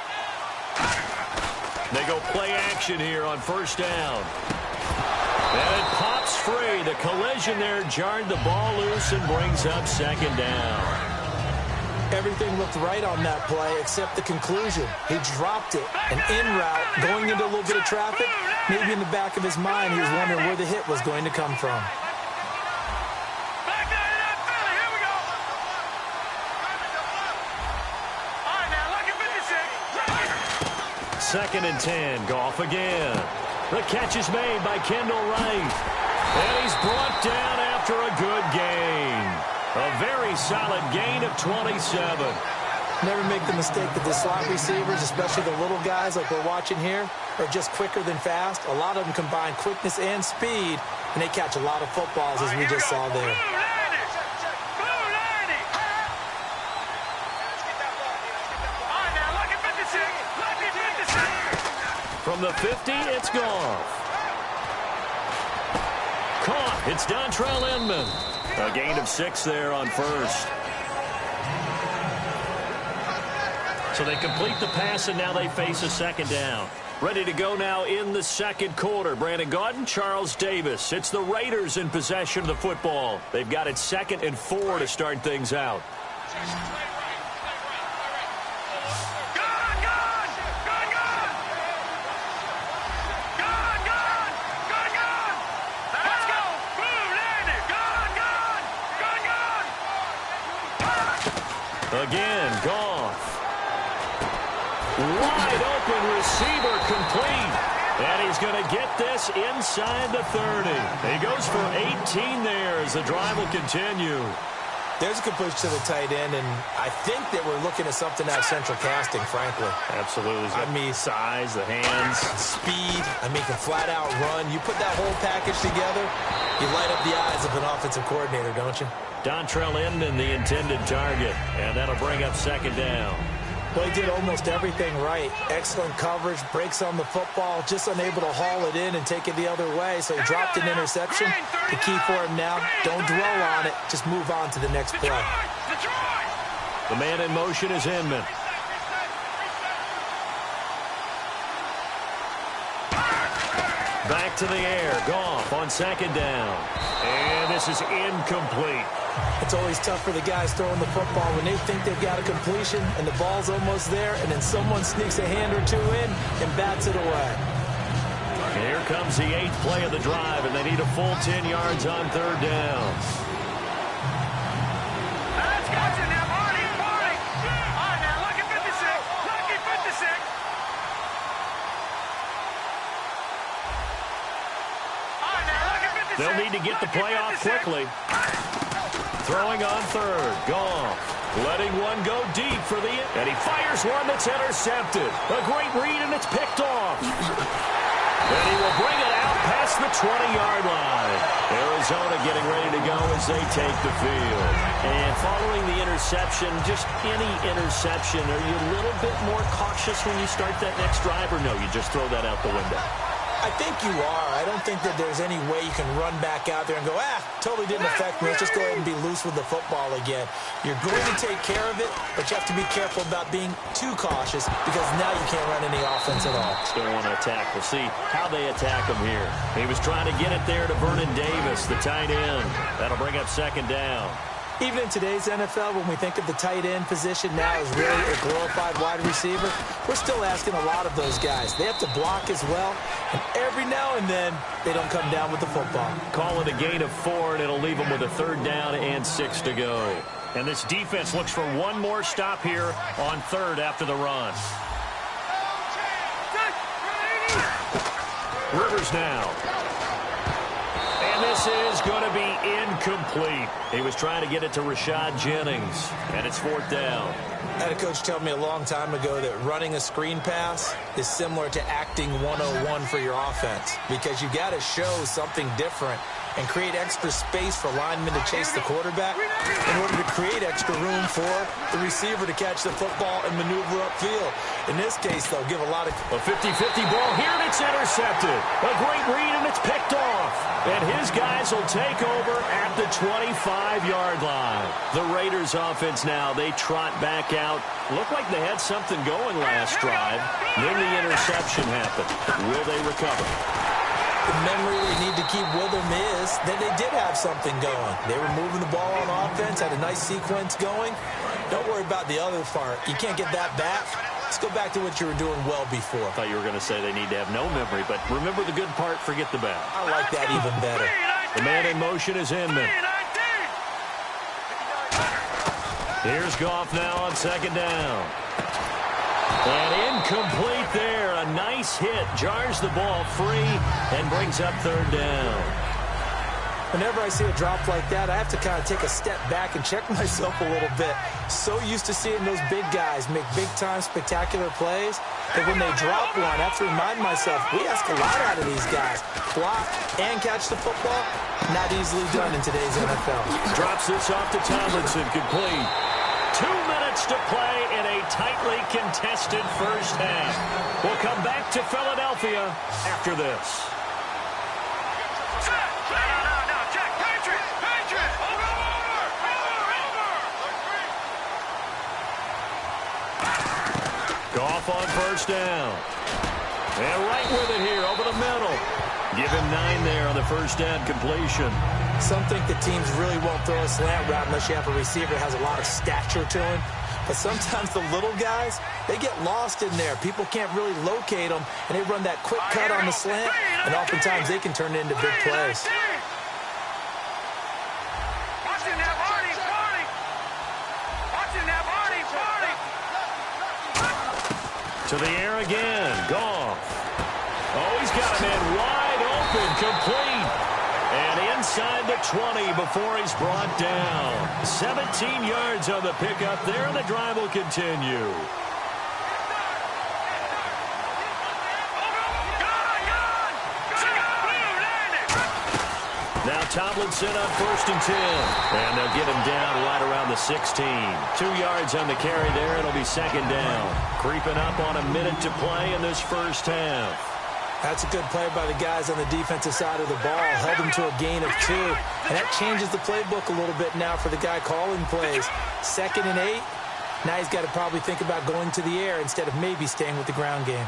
They go play action here on first down. And it pops free. The collision there jarred the ball loose and brings up second down. Everything looked right on that play except the conclusion. He dropped it. An in route going into a little bit of traffic. Maybe in the back of his mind he was wondering where the hit was going to come from. Second and 10. Goff again. The catch is made by Kendall Wright. And he's brought down after a good gain. A very solid gain of 27. Never make the mistake that the slot receivers, especially the little guys like we're watching here, are just quicker than fast. A lot of them combine quickness and speed, and they catch a lot of footballs, as we just saw there. From the 50, it's Goff. caught. It's Dontrell Inman. A gain of 6 there on first. So they complete the pass, and now they face a second down. Ready to go now in the second quarter. Brandon Gaudin, Charles Davis. It's the Raiders in possession of the football. They've got it 2nd and 4 to start things out. Again, Goff. Wide open receiver complete. And he's going to get this inside the 30. He goes for 18 there as the drive will continue. There's a completion to the tight end, and I think that we're looking at something out of central casting, frankly. Absolutely. I mean, size, the hands. Speed. I mean, can flat out run. You put that whole package together, you light up the eyes of an offensive coordinator, don't you? Dontrell Inman, the intended target, and that'll bring up second down. Well, he did almost everything right. Excellent coverage, breaks on the football, just unable to haul it in and take it the other way. So he dropped an interception. The key for him now, don't dwell on it. Just move on to the next play. The man in motion is Inman. Back to the air. Goff on second down. And this is incomplete. It's always tough for the guys throwing the football when they think they've got a completion and the ball's almost there, and then someone sneaks a hand or two in and bats it away. Here comes the 8th play of the drive, and they need a full 10 yards on third down. Let's go to now, Marty. All right, now, look at 56. Look at 56. All right, now, look at 56. They'll need to get the play off quickly. Throwing on third. Goff letting one go deep for the... And he fires one that's intercepted. A great read, and it's picked off. And he will bring it out past the 20-yard line. Arizona getting ready to go as they take the field. And following the interception, just any interception, are you a little bit more cautious when you start that next drive, or no, you just throw that out the window? I think you are. I don't think that there's any way you can run back out there and go, totally didn't affect me. Let's just go ahead and be loose with the football again. You're going to take care of it, but you have to be careful about being too cautious because now you can't run any offense at all. Still want to attack. We'll see how they attack him here. He was trying to get it there to Vernon Davis, the tight end. That'll bring up second down. Even in today's NFL, when we think of the tight end position now as really a glorified wide receiver, we're still asking a lot of those guys. They have to block as well, and every now and then, they don't come down with the football. Call it a gain of 4, and it'll leave them with a third down and 6 to go. And this defense looks for one more stop here on third after the run. Rivers now. And this is going to be incomplete. He was trying to get it to Rashad Jennings, and it's 4th down. I had a coach tell me a long time ago that running a screen pass is similar to acting 101 for your offense because you got to show something different and create extra space for linemen to chase the quarterback in order to create extra room for the receiver to catch the football and maneuver upfield. In this case, they'll give a lot of... A 50-50 ball here, and it's intercepted. A great read, and it's picked off. And his guys will take over at the 25-yard line. The Raiders offense now, they trot back out. Looked like they had something going last drive. Then the interception happened. Will they recover? The memory they need to keep with them is that they did have something going. They were moving the ball on offense, had a nice sequence going. Don't worry about the other part. You can't get that back. Let's go back to what you were doing well before. I thought you were going to say they need to have no memory, but remember the good part, forget the bad. I like that even better. The man in motion is Inman. Here's Goff now on second down. And incomplete there. A nice hit. Jars the ball free and brings up third down. Whenever I see a drop like that, I have to kind of take a step back and check myself a little bit. So used to seeing those big guys make big-time spectacular plays that when they drop one, I have to remind myself, we ask a lot out of these guys. Block and catch the football, not easily done in today's NFL. Drops this off to Tomlinson, complete. 2 minutes to play in a tightly contested first half. We'll come back to Philadelphia after this. Goff on first down. And right with it here over the middle. Give him 9 there on the first down completion. Some think the teams really won't throw a slant route unless you have a receiver that has a lot of stature to him. But sometimes the little guys, they get lost in there. People can't really locate them, and they run that quick cut on the slant, and oftentimes they can turn it into big plays. To the air again. Goff. Oh, he's got him in wide open, complete. And inside the 20 before he's brought down. 17 yards on the pickup there, and the drive will continue. Now Tomlinson on first and 10. And they'll get him down right around the 16. 2 yards on the carry there. It'll be second down. Creeping up on a minute to play in this first half. That's a good play by the guys on the defensive side of the ball. Held them to a gain of 2. And that changes the playbook a little bit now for the guy calling plays. 2nd and 8. Now he's got to probably think about going to the air instead of maybe staying with the ground game.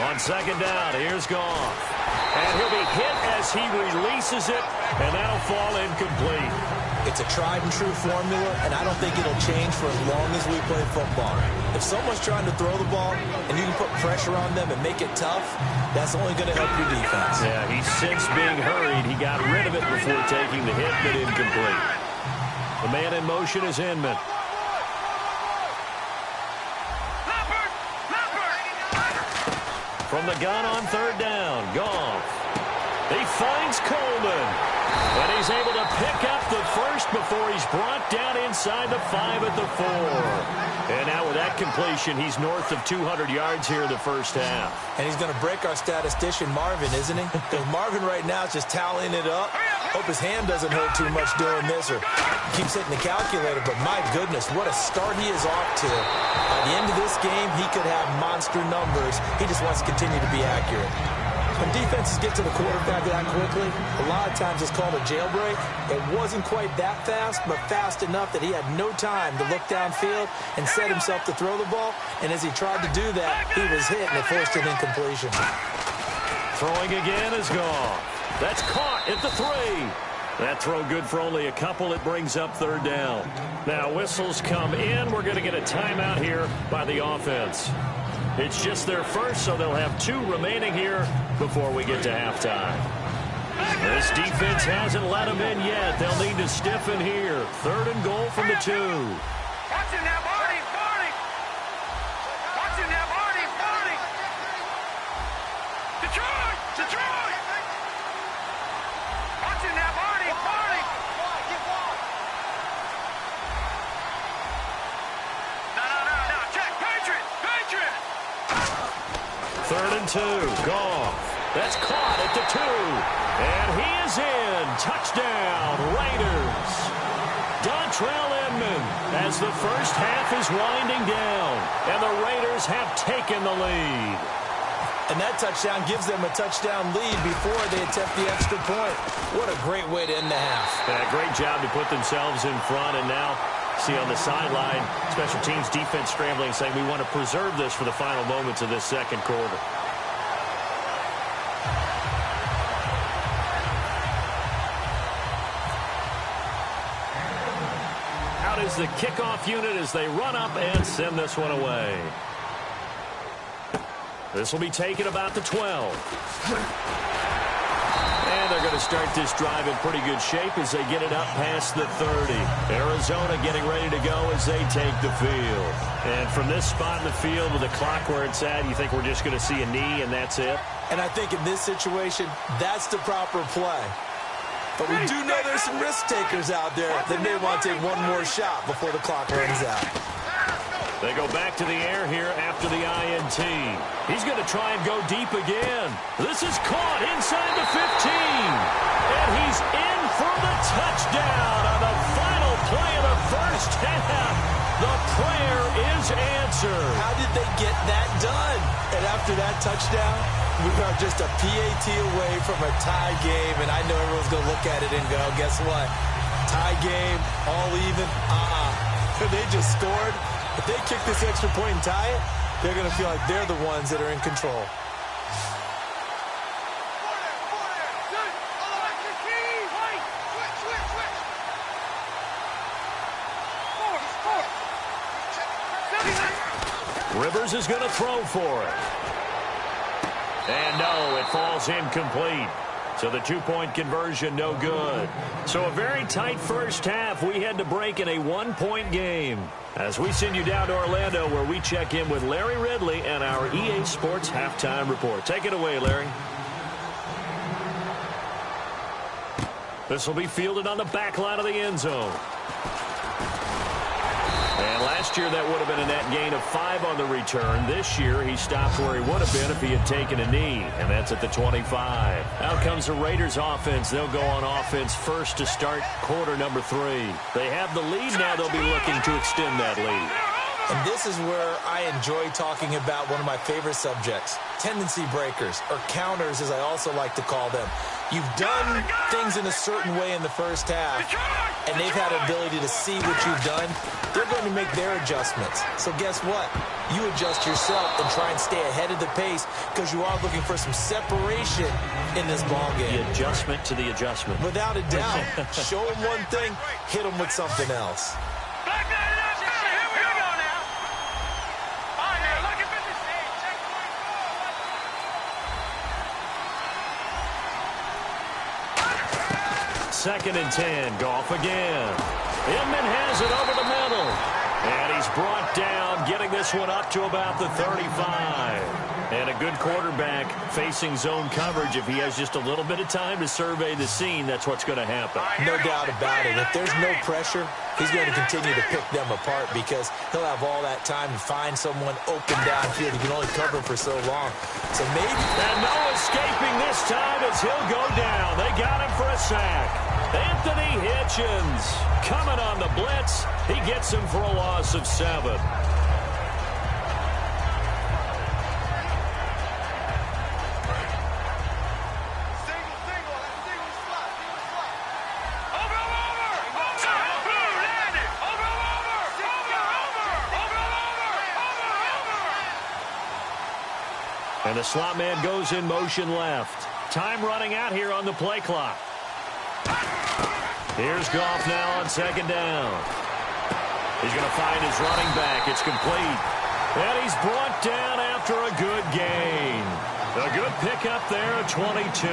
On second down, here's Goff. And he'll be hit as he releases it, and that'll fall incomplete. It's a tried-and-true formula, and I don't think it'll change for as long as we play football. If someone's trying to throw the ball and you can put pressure on them and make it tough, that's only going to help your defense. Yeah, he's since being hurried. He got rid of it before taking the hit, but incomplete. The man in motion is Inman. From the gun on third down, Goff. He finds Coleman. And he's able to pick up the first before he's brought down inside the 5 at the 4. And now with that completion, he's north of 200 yards here in the first half. And he's going to break our statistician, Marvin, isn't he? Because Marvin right now is just tallying it up. Hope his hand doesn't hurt too much doing this or keeps hitting the calculator. But my goodness, what a start he is off to. By the end of this game, he could have monster numbers. He just wants to continue to be accurate. When defenses get to the quarterback that quickly, a lot of times it's called a jailbreak. It wasn't quite that fast, but fast enough that he had no time to look downfield and set himself to throw the ball. And as he tried to do that, he was hit, and it forced an incompletion. Throwing again is gone. That's caught at the 3. That throw good for only a couple. It brings up third down. Now whistles come in. We're going to get a timeout here by the offense. It's just their first, so they'll have 2 remaining here before we get to halftime. This defense hasn't let them in yet. They'll need to stiffen here. 3rd and goal from the 2. Watching that, Marty! Watching that, Marty! Detroit! Watching that, Marty! No, check! Patriot! 3rd and 2. Goff. That's caught at the 2. And he is in. Touchdown, Raiders. Dontrell Inman as the first half is winding down. And the Raiders have taken the lead. And that touchdown gives them a touchdown lead before they attempt the extra point. What a great way to end the half. Yeah, great job to put themselves in front. And now, see on the sideline, special teams defense scrambling, saying we want to preserve this for the final moments of this second quarter. Out is the kickoff unit as they run up and send this one away. This will be taken about the 12. And they're going to start this drive in pretty good shape as they get it up past the 30. Arizona getting ready to go as they take the field. And from this spot in the field with the clock where it's at, you think we're just going to see a knee and that's it? And I think in this situation, that's the proper play. But we do know there's some risk takers out there that may want to take one more shot before the clock runs out. They go back to the air here after the INT. He's going to try and go deep again. This is caught inside the 15. And he's in for the touchdown on the final play of the first half. The prayer is answered. How did they get that done? And after that touchdown, we are just a PAT away from a tie game. And I know everyone's going to look at it and go, guess what? Tie game, all even? They just scored. If they kick this extra point and tie it, they're going to feel like they're the ones that are in control. Rivers is going to throw for it. And no, it falls incomplete. So the two-point conversion, no good. So a very tight first half. We had to break in a one-point game. As we send you down to Orlando, where we check in with Larry Ridley and our EA Sports Halftime Report. Take it away, Larry. This will be fielded on the back line of the end zone. And last year, that would have been a net gain of 5 on the return. This year, he stopped where he would have been if he had taken a knee, and that's at the 25. Out comes the Raiders offense. They'll go on offense first to start quarter number 3. They have the lead now. They'll be looking to extend that lead. And this is where I enjoy talking about one of my favorite subjects, tendency breakers, or counters as I also like to call them. You've done things in a certain way in the first half, and they've had an ability to see what you've done. They're going to make their adjustments. So guess what? You adjust yourself and try and stay ahead of the pace because you are looking for some separation in this ball game. The adjustment to the adjustment. Without a doubt. Show them one thing, hit them with something else. Second and 10. Goff again. Inman has it over the middle. And he's brought down, getting this one up to about the 35. And a good quarterback facing zone coverage. If he has just a little bit of time to survey the scene, that's what's going to happen. No doubt about it. If there's no pressure, he's going to continue to pick them apart because he'll have all that time to find someone open downfield. He can only cover for so long. So maybe... And no escaping this time as he'll go down. They got him for a sack. Anthony Hitchens coming on the blitz. He gets him for a loss of 7. And the slot man goes in motion left. Time running out here on the play clock. Here's Goff now on second down. He's going to find his running back. It's complete. And he's brought down after a good gain. A good pickup there at 22.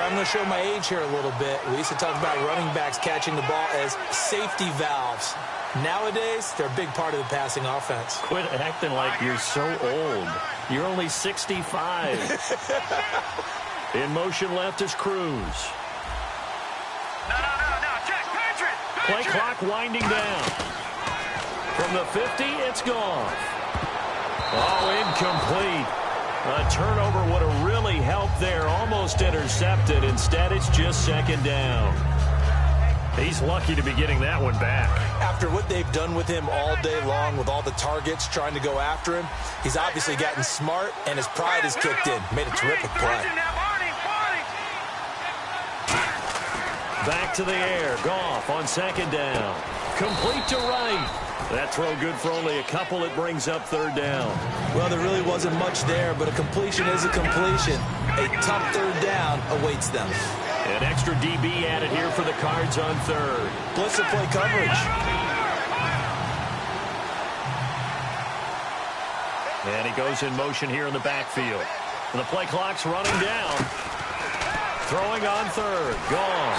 I'm going to show my age here a little bit. We used to talk about running backs catching the ball as safety valves. Nowadays, they're a big part of the passing offense. Quit acting like you're so old. You're only 65. In motion left is Cruz. Play clock winding down. From the 50, it's gone. Oh, incomplete. A turnover would have really helped there. Almost intercepted. Instead, it's just second down. He's lucky to be getting that one back. After what they've done with him all day long with all the targets trying to go after him, he's obviously gotten smart, and his pride has kicked in. Made a terrific play. Back to the air. Goff on second down. Complete to right. That throw good for only a couple. It brings up third down. Well, there really wasn't much there, but a completion is a completion. A tough third down awaits them. An extra DB added here for the Cards on third. Blitzer play coverage. And he goes in motion here in the backfield. And the play clock's running down. Throwing on third. Gone.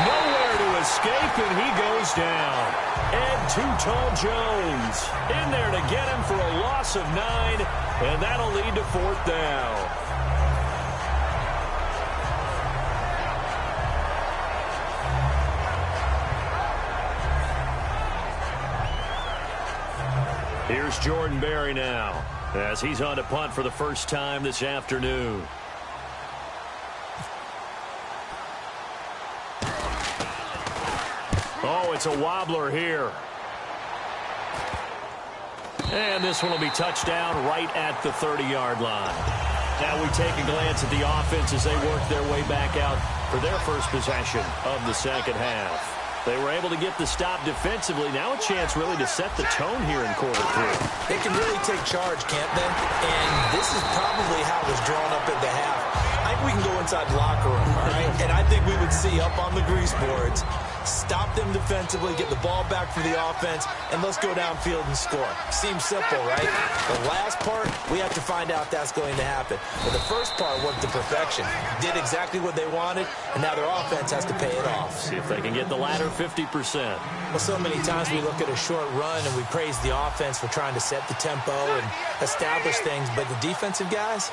Nowhere to escape, and he goes down. Ed Too Tall Jones in there to get him for a loss of 9, and that'll lead to fourth down. Here's Jordan Berry now as he's on to punt for the first time this afternoon. Oh, it's a wobbler here. And this one will be touchdown right at the 30-yard line. Now we take a glance at the offense as they work their way back out for their first possession of the second half. They were able to get the stop defensively. Now a chance really to set the tone here in quarter three. They can really take charge, can't they? And this is probably how it was drawn up at the half. I think we can go inside the locker room, all right? And I think we would see up on the grease boards, stop them defensively, get the ball back for the offense, and let's go downfield and score. Seems simple, right? The last part, we have to find out if that's going to happen. But the first part worked to perfection. Did exactly what they wanted, and now their offense has to pay it off. See if they can get the latter 50%. Well, so many times we look at a short run and we praise the offense for trying to set the tempo and establish things, but the defensive guys,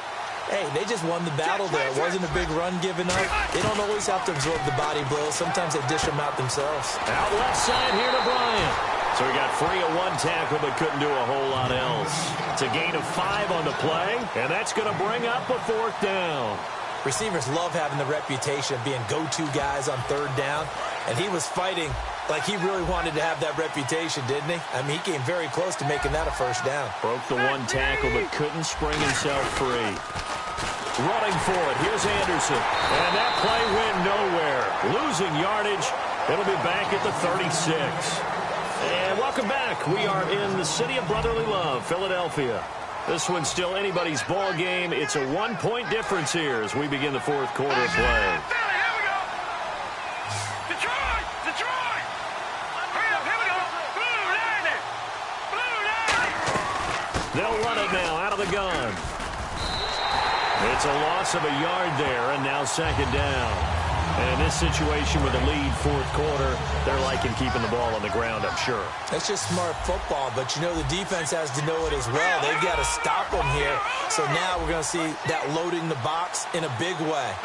hey, they just won the battle there. It wasn't a big run given up. They don't always have to absorb the body blows. Sometimes they dish them out themselves. Out left side here to Bryant. So he got free of one tackle but couldn't do a whole lot else. It's a gain of 5 on the play, and that's going to bring up a 4th down. Receivers love having the reputation of being go-to guys on 3rd down, and he was fighting like he really wanted to have that reputation, didn't he? I mean, he came very close to making that a 1st down. Broke the one tackle but couldn't spring himself free. Running for it. Here's Anderson. And that play went nowhere. Losing yardage. It'll be back at the 36. And welcome back. We are in the city of brotherly love, Philadelphia. This one's still anybody's ball game. It's a 1-point difference here as we begin the 4th quarter of play. They'll run it now out of the gun. It's a loss of a yard there, and now 2nd down. And in this situation with a lead 4th quarter, they're liking keeping the ball on the ground, I'm sure. That's just smart football, but you know the defense has to know it as well. They've got to stop them here. So now we're going to see that loading the box in a big way.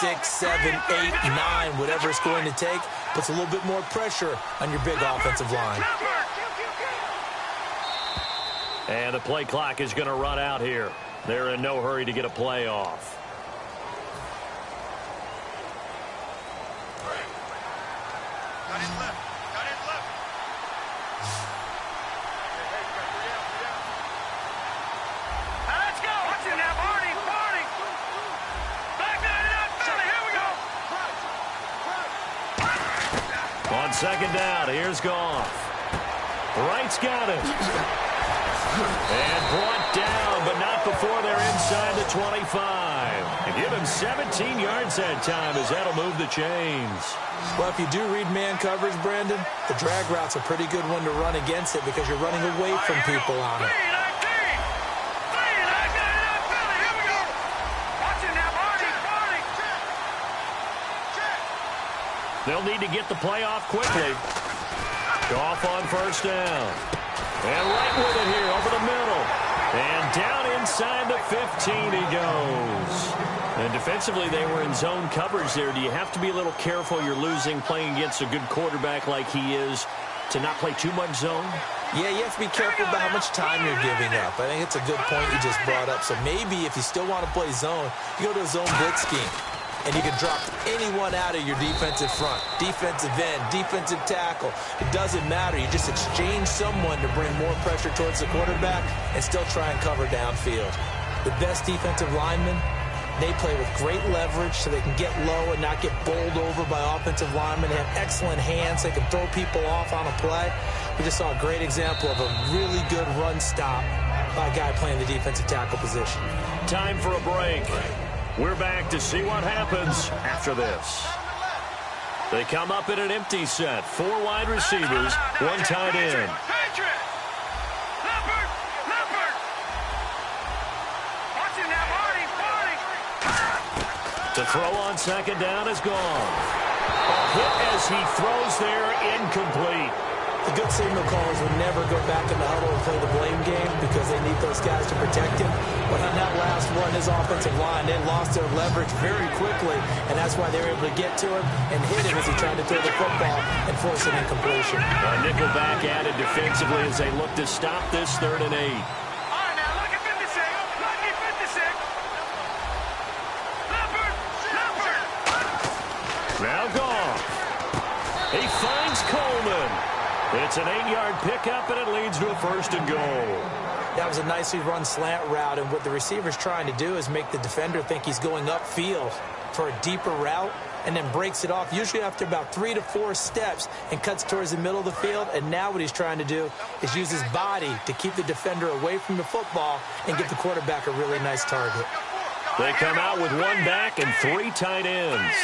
6, 7, 8, 9, whatever it's going to take, puts a little bit more pressure on your big offensive line. And the play clock is going to run out here. They're in no hurry to get a play off. Got his left. Got his left. Now let's go. Watch it now, Barney. Barney. Back that up, Philly. Here we go. On 2nd down, here's Goff. Wright's got it. And brought down, but not before they're inside the 25. And give him 17 yards that time as that'll move the chains. Well, if you do read man coverage, Brandon, the drag route's a pretty good one to run against it because you're running away from people on it. They'll need to get the play off quickly. Goff on 1st down. And right with it here over the middle. And down inside the 15 he goes. And defensively, they were in zone coverage there. Do you have to be a little careful? You're losing playing against a good quarterback like he is to not play too much zone? Yeah, you have to be careful about how much time you're giving up. I think it's a good point you just brought up. So maybe if you still want to play zone, you go to a zone blitz scheme. And you can drop anyone out of your defensive front, defensive end, defensive tackle. It doesn't matter. You just exchange someone to bring more pressure towards the quarterback and still try and cover downfield. The best defensive linemen, they play with great leverage so they can get low and not get bowled over by offensive linemen. They have excellent hands. They can throw people off on a play. We just saw a great example of a really good run stop by a guy playing the defensive tackle position. Time for a break. We're back to see what happens after this. They come up in an empty set. 4 wide receivers, 1 tight end. To throw on 2nd down is gone. A hit as he throws there, incomplete. The good signal callers would never go back in the huddle and play the blame game because they need those guys to protect him. But on that last one, his offensive line, they lost their leverage very quickly, and that's why they were able to get to him and hit him as he tried to throw the football and force an incompletion. A nickel back added defensively as they look to stop this 3rd and 8. Now Goff. He finds Coleman. It's an 8-yard pickup, and it leads to a 1st and goal. That was a nicely run slant route, and what the receiver's trying to do is make the defender think he's going upfield for a deeper route, and then breaks it off, usually after about 3 to 4 steps, and cuts towards the middle of the field. And now what he's trying to do is use his body to keep the defender away from the football and give the quarterback a really nice target. They come out with 1 back and 3 tight ends.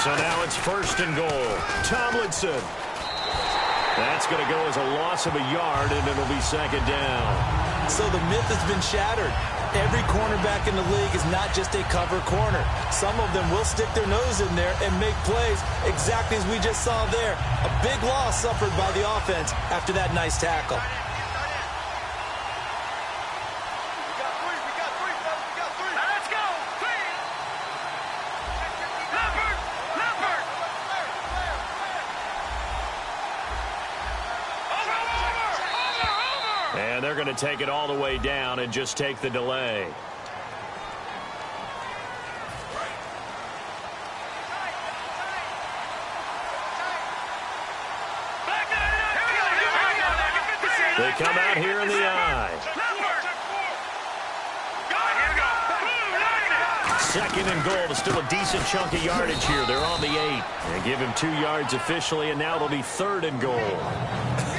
So now it's 1st and goal. Tomlinson. That's going to go as a loss of a yard, and it'll be 2nd down. So the myth has been shattered. Every cornerback in the league is not just a cover corner. Some of them will stick their nose in there and make plays exactly as we just saw there. A big loss suffered by the offense after that nice tackle. And they're going to take it all the way down and just take the delay. They come out here in the I. 2nd and goal. There's still a decent chunk of yardage here. They're on the 8. And give him 2 yards officially, and now it'll be 3rd and goal.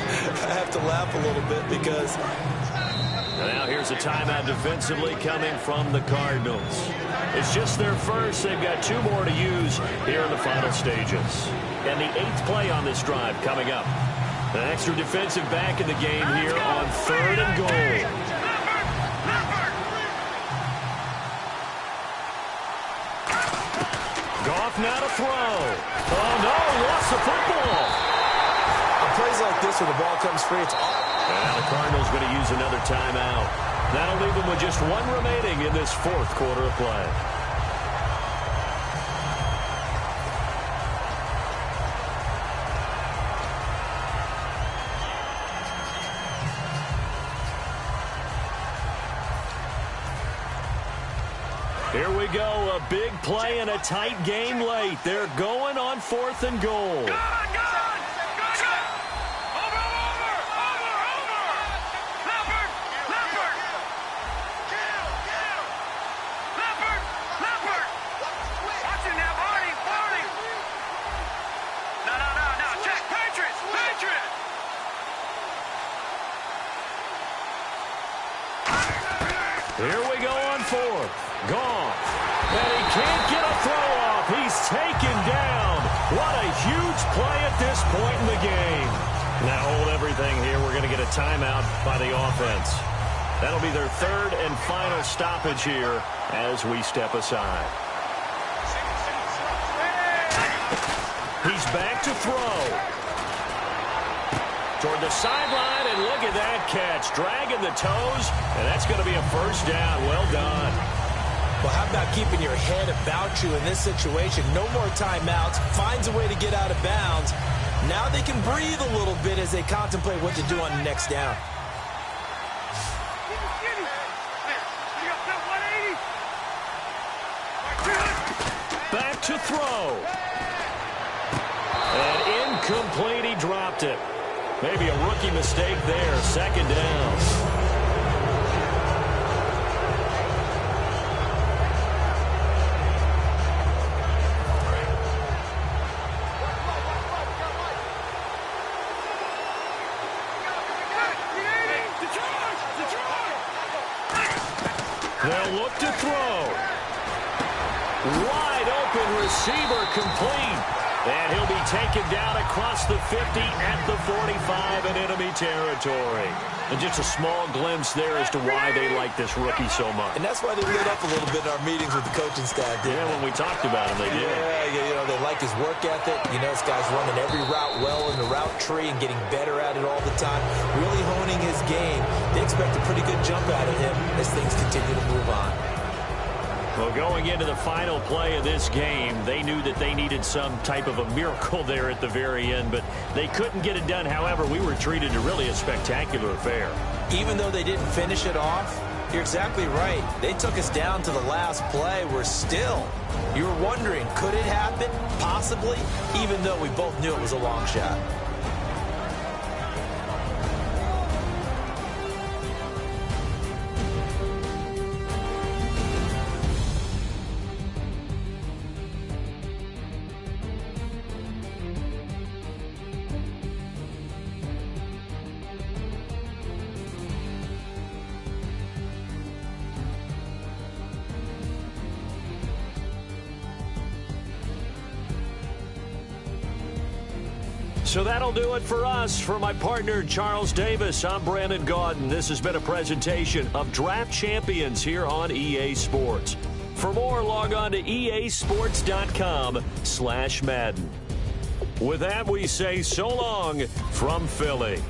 I have to laugh a little bit because... Now here's a timeout defensively coming from the Cardinals. It's just their first. They've got 2 more to use here in the final stages. And the 8th play on this drive coming up. An extra defensive back in the game here on 3rd and goal. Goff now to throw. Oh, no, lost the football. Plays like this where the ball comes free, it's all. And the Cardinals going to use another timeout. That'll leave them with just 1 remaining in this 4th quarter of play. Here we go, a big play and a tight game late. They're going on 4th and goal. Here we go on 4th. Goff. And he can't get a throw off. He's taken down. What a huge play at this point in the game. Now hold everything here. We're going to get a timeout by the offense. That'll be their 3rd and final stoppage here as we step aside. He's back to throw. Toward the sideline, and look at that catch. Dragging the toes, and that's going to be a 1st down. Well done. Well, how about keeping your head about you in this situation? No more timeouts. Finds a way to get out of bounds. Now they can breathe a little bit as they contemplate what to do on the next down. Back to throw. And incomplete. He dropped it. Maybe a rookie mistake there. 2nd down. They'll look to throw. Wide open receiver complete. And he'll be taken down across the 50 at the 45 in enemy territory. And just a small glimpse there as to why they like this rookie so much. And that's why they lit up a little bit in our meetings with the coaching staff. Yeah, when we talked about him, they did. Yeah, you know, they like his work ethic. You know, this guy's running every route well in the route tree and getting better at it all the time. Really honing his game. They expect a pretty good jump out of him as things continue to move on. Well, going into the final play of this game, they knew that they needed some type of a miracle there at the very end, but they couldn't get it done. However, we were treated to really a spectacular affair. Even though they didn't finish it off, you're exactly right. They took us down to the last play. We're still, you were wondering, could it happen? Possibly, even though we both knew it was a long shot. So that'll do it for us. For my partner, Charles Davis, I'm Brandon Gaudin. This has been a presentation of Draft Champions here on EA Sports. For more, log on to easports.com/Madden. With that, we say so long from Philly.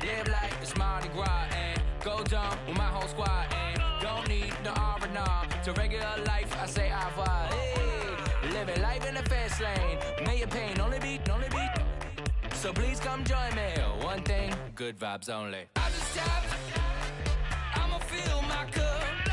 Live like it's Mardi Gras and go dumb with my whole squad and don't need no R&R. To regular life, I say au revoir. Hey, living life in the fast lane. May your pain only beat. So please come join me. One thing, good vibes only. I just tap, I'ma fill my cup.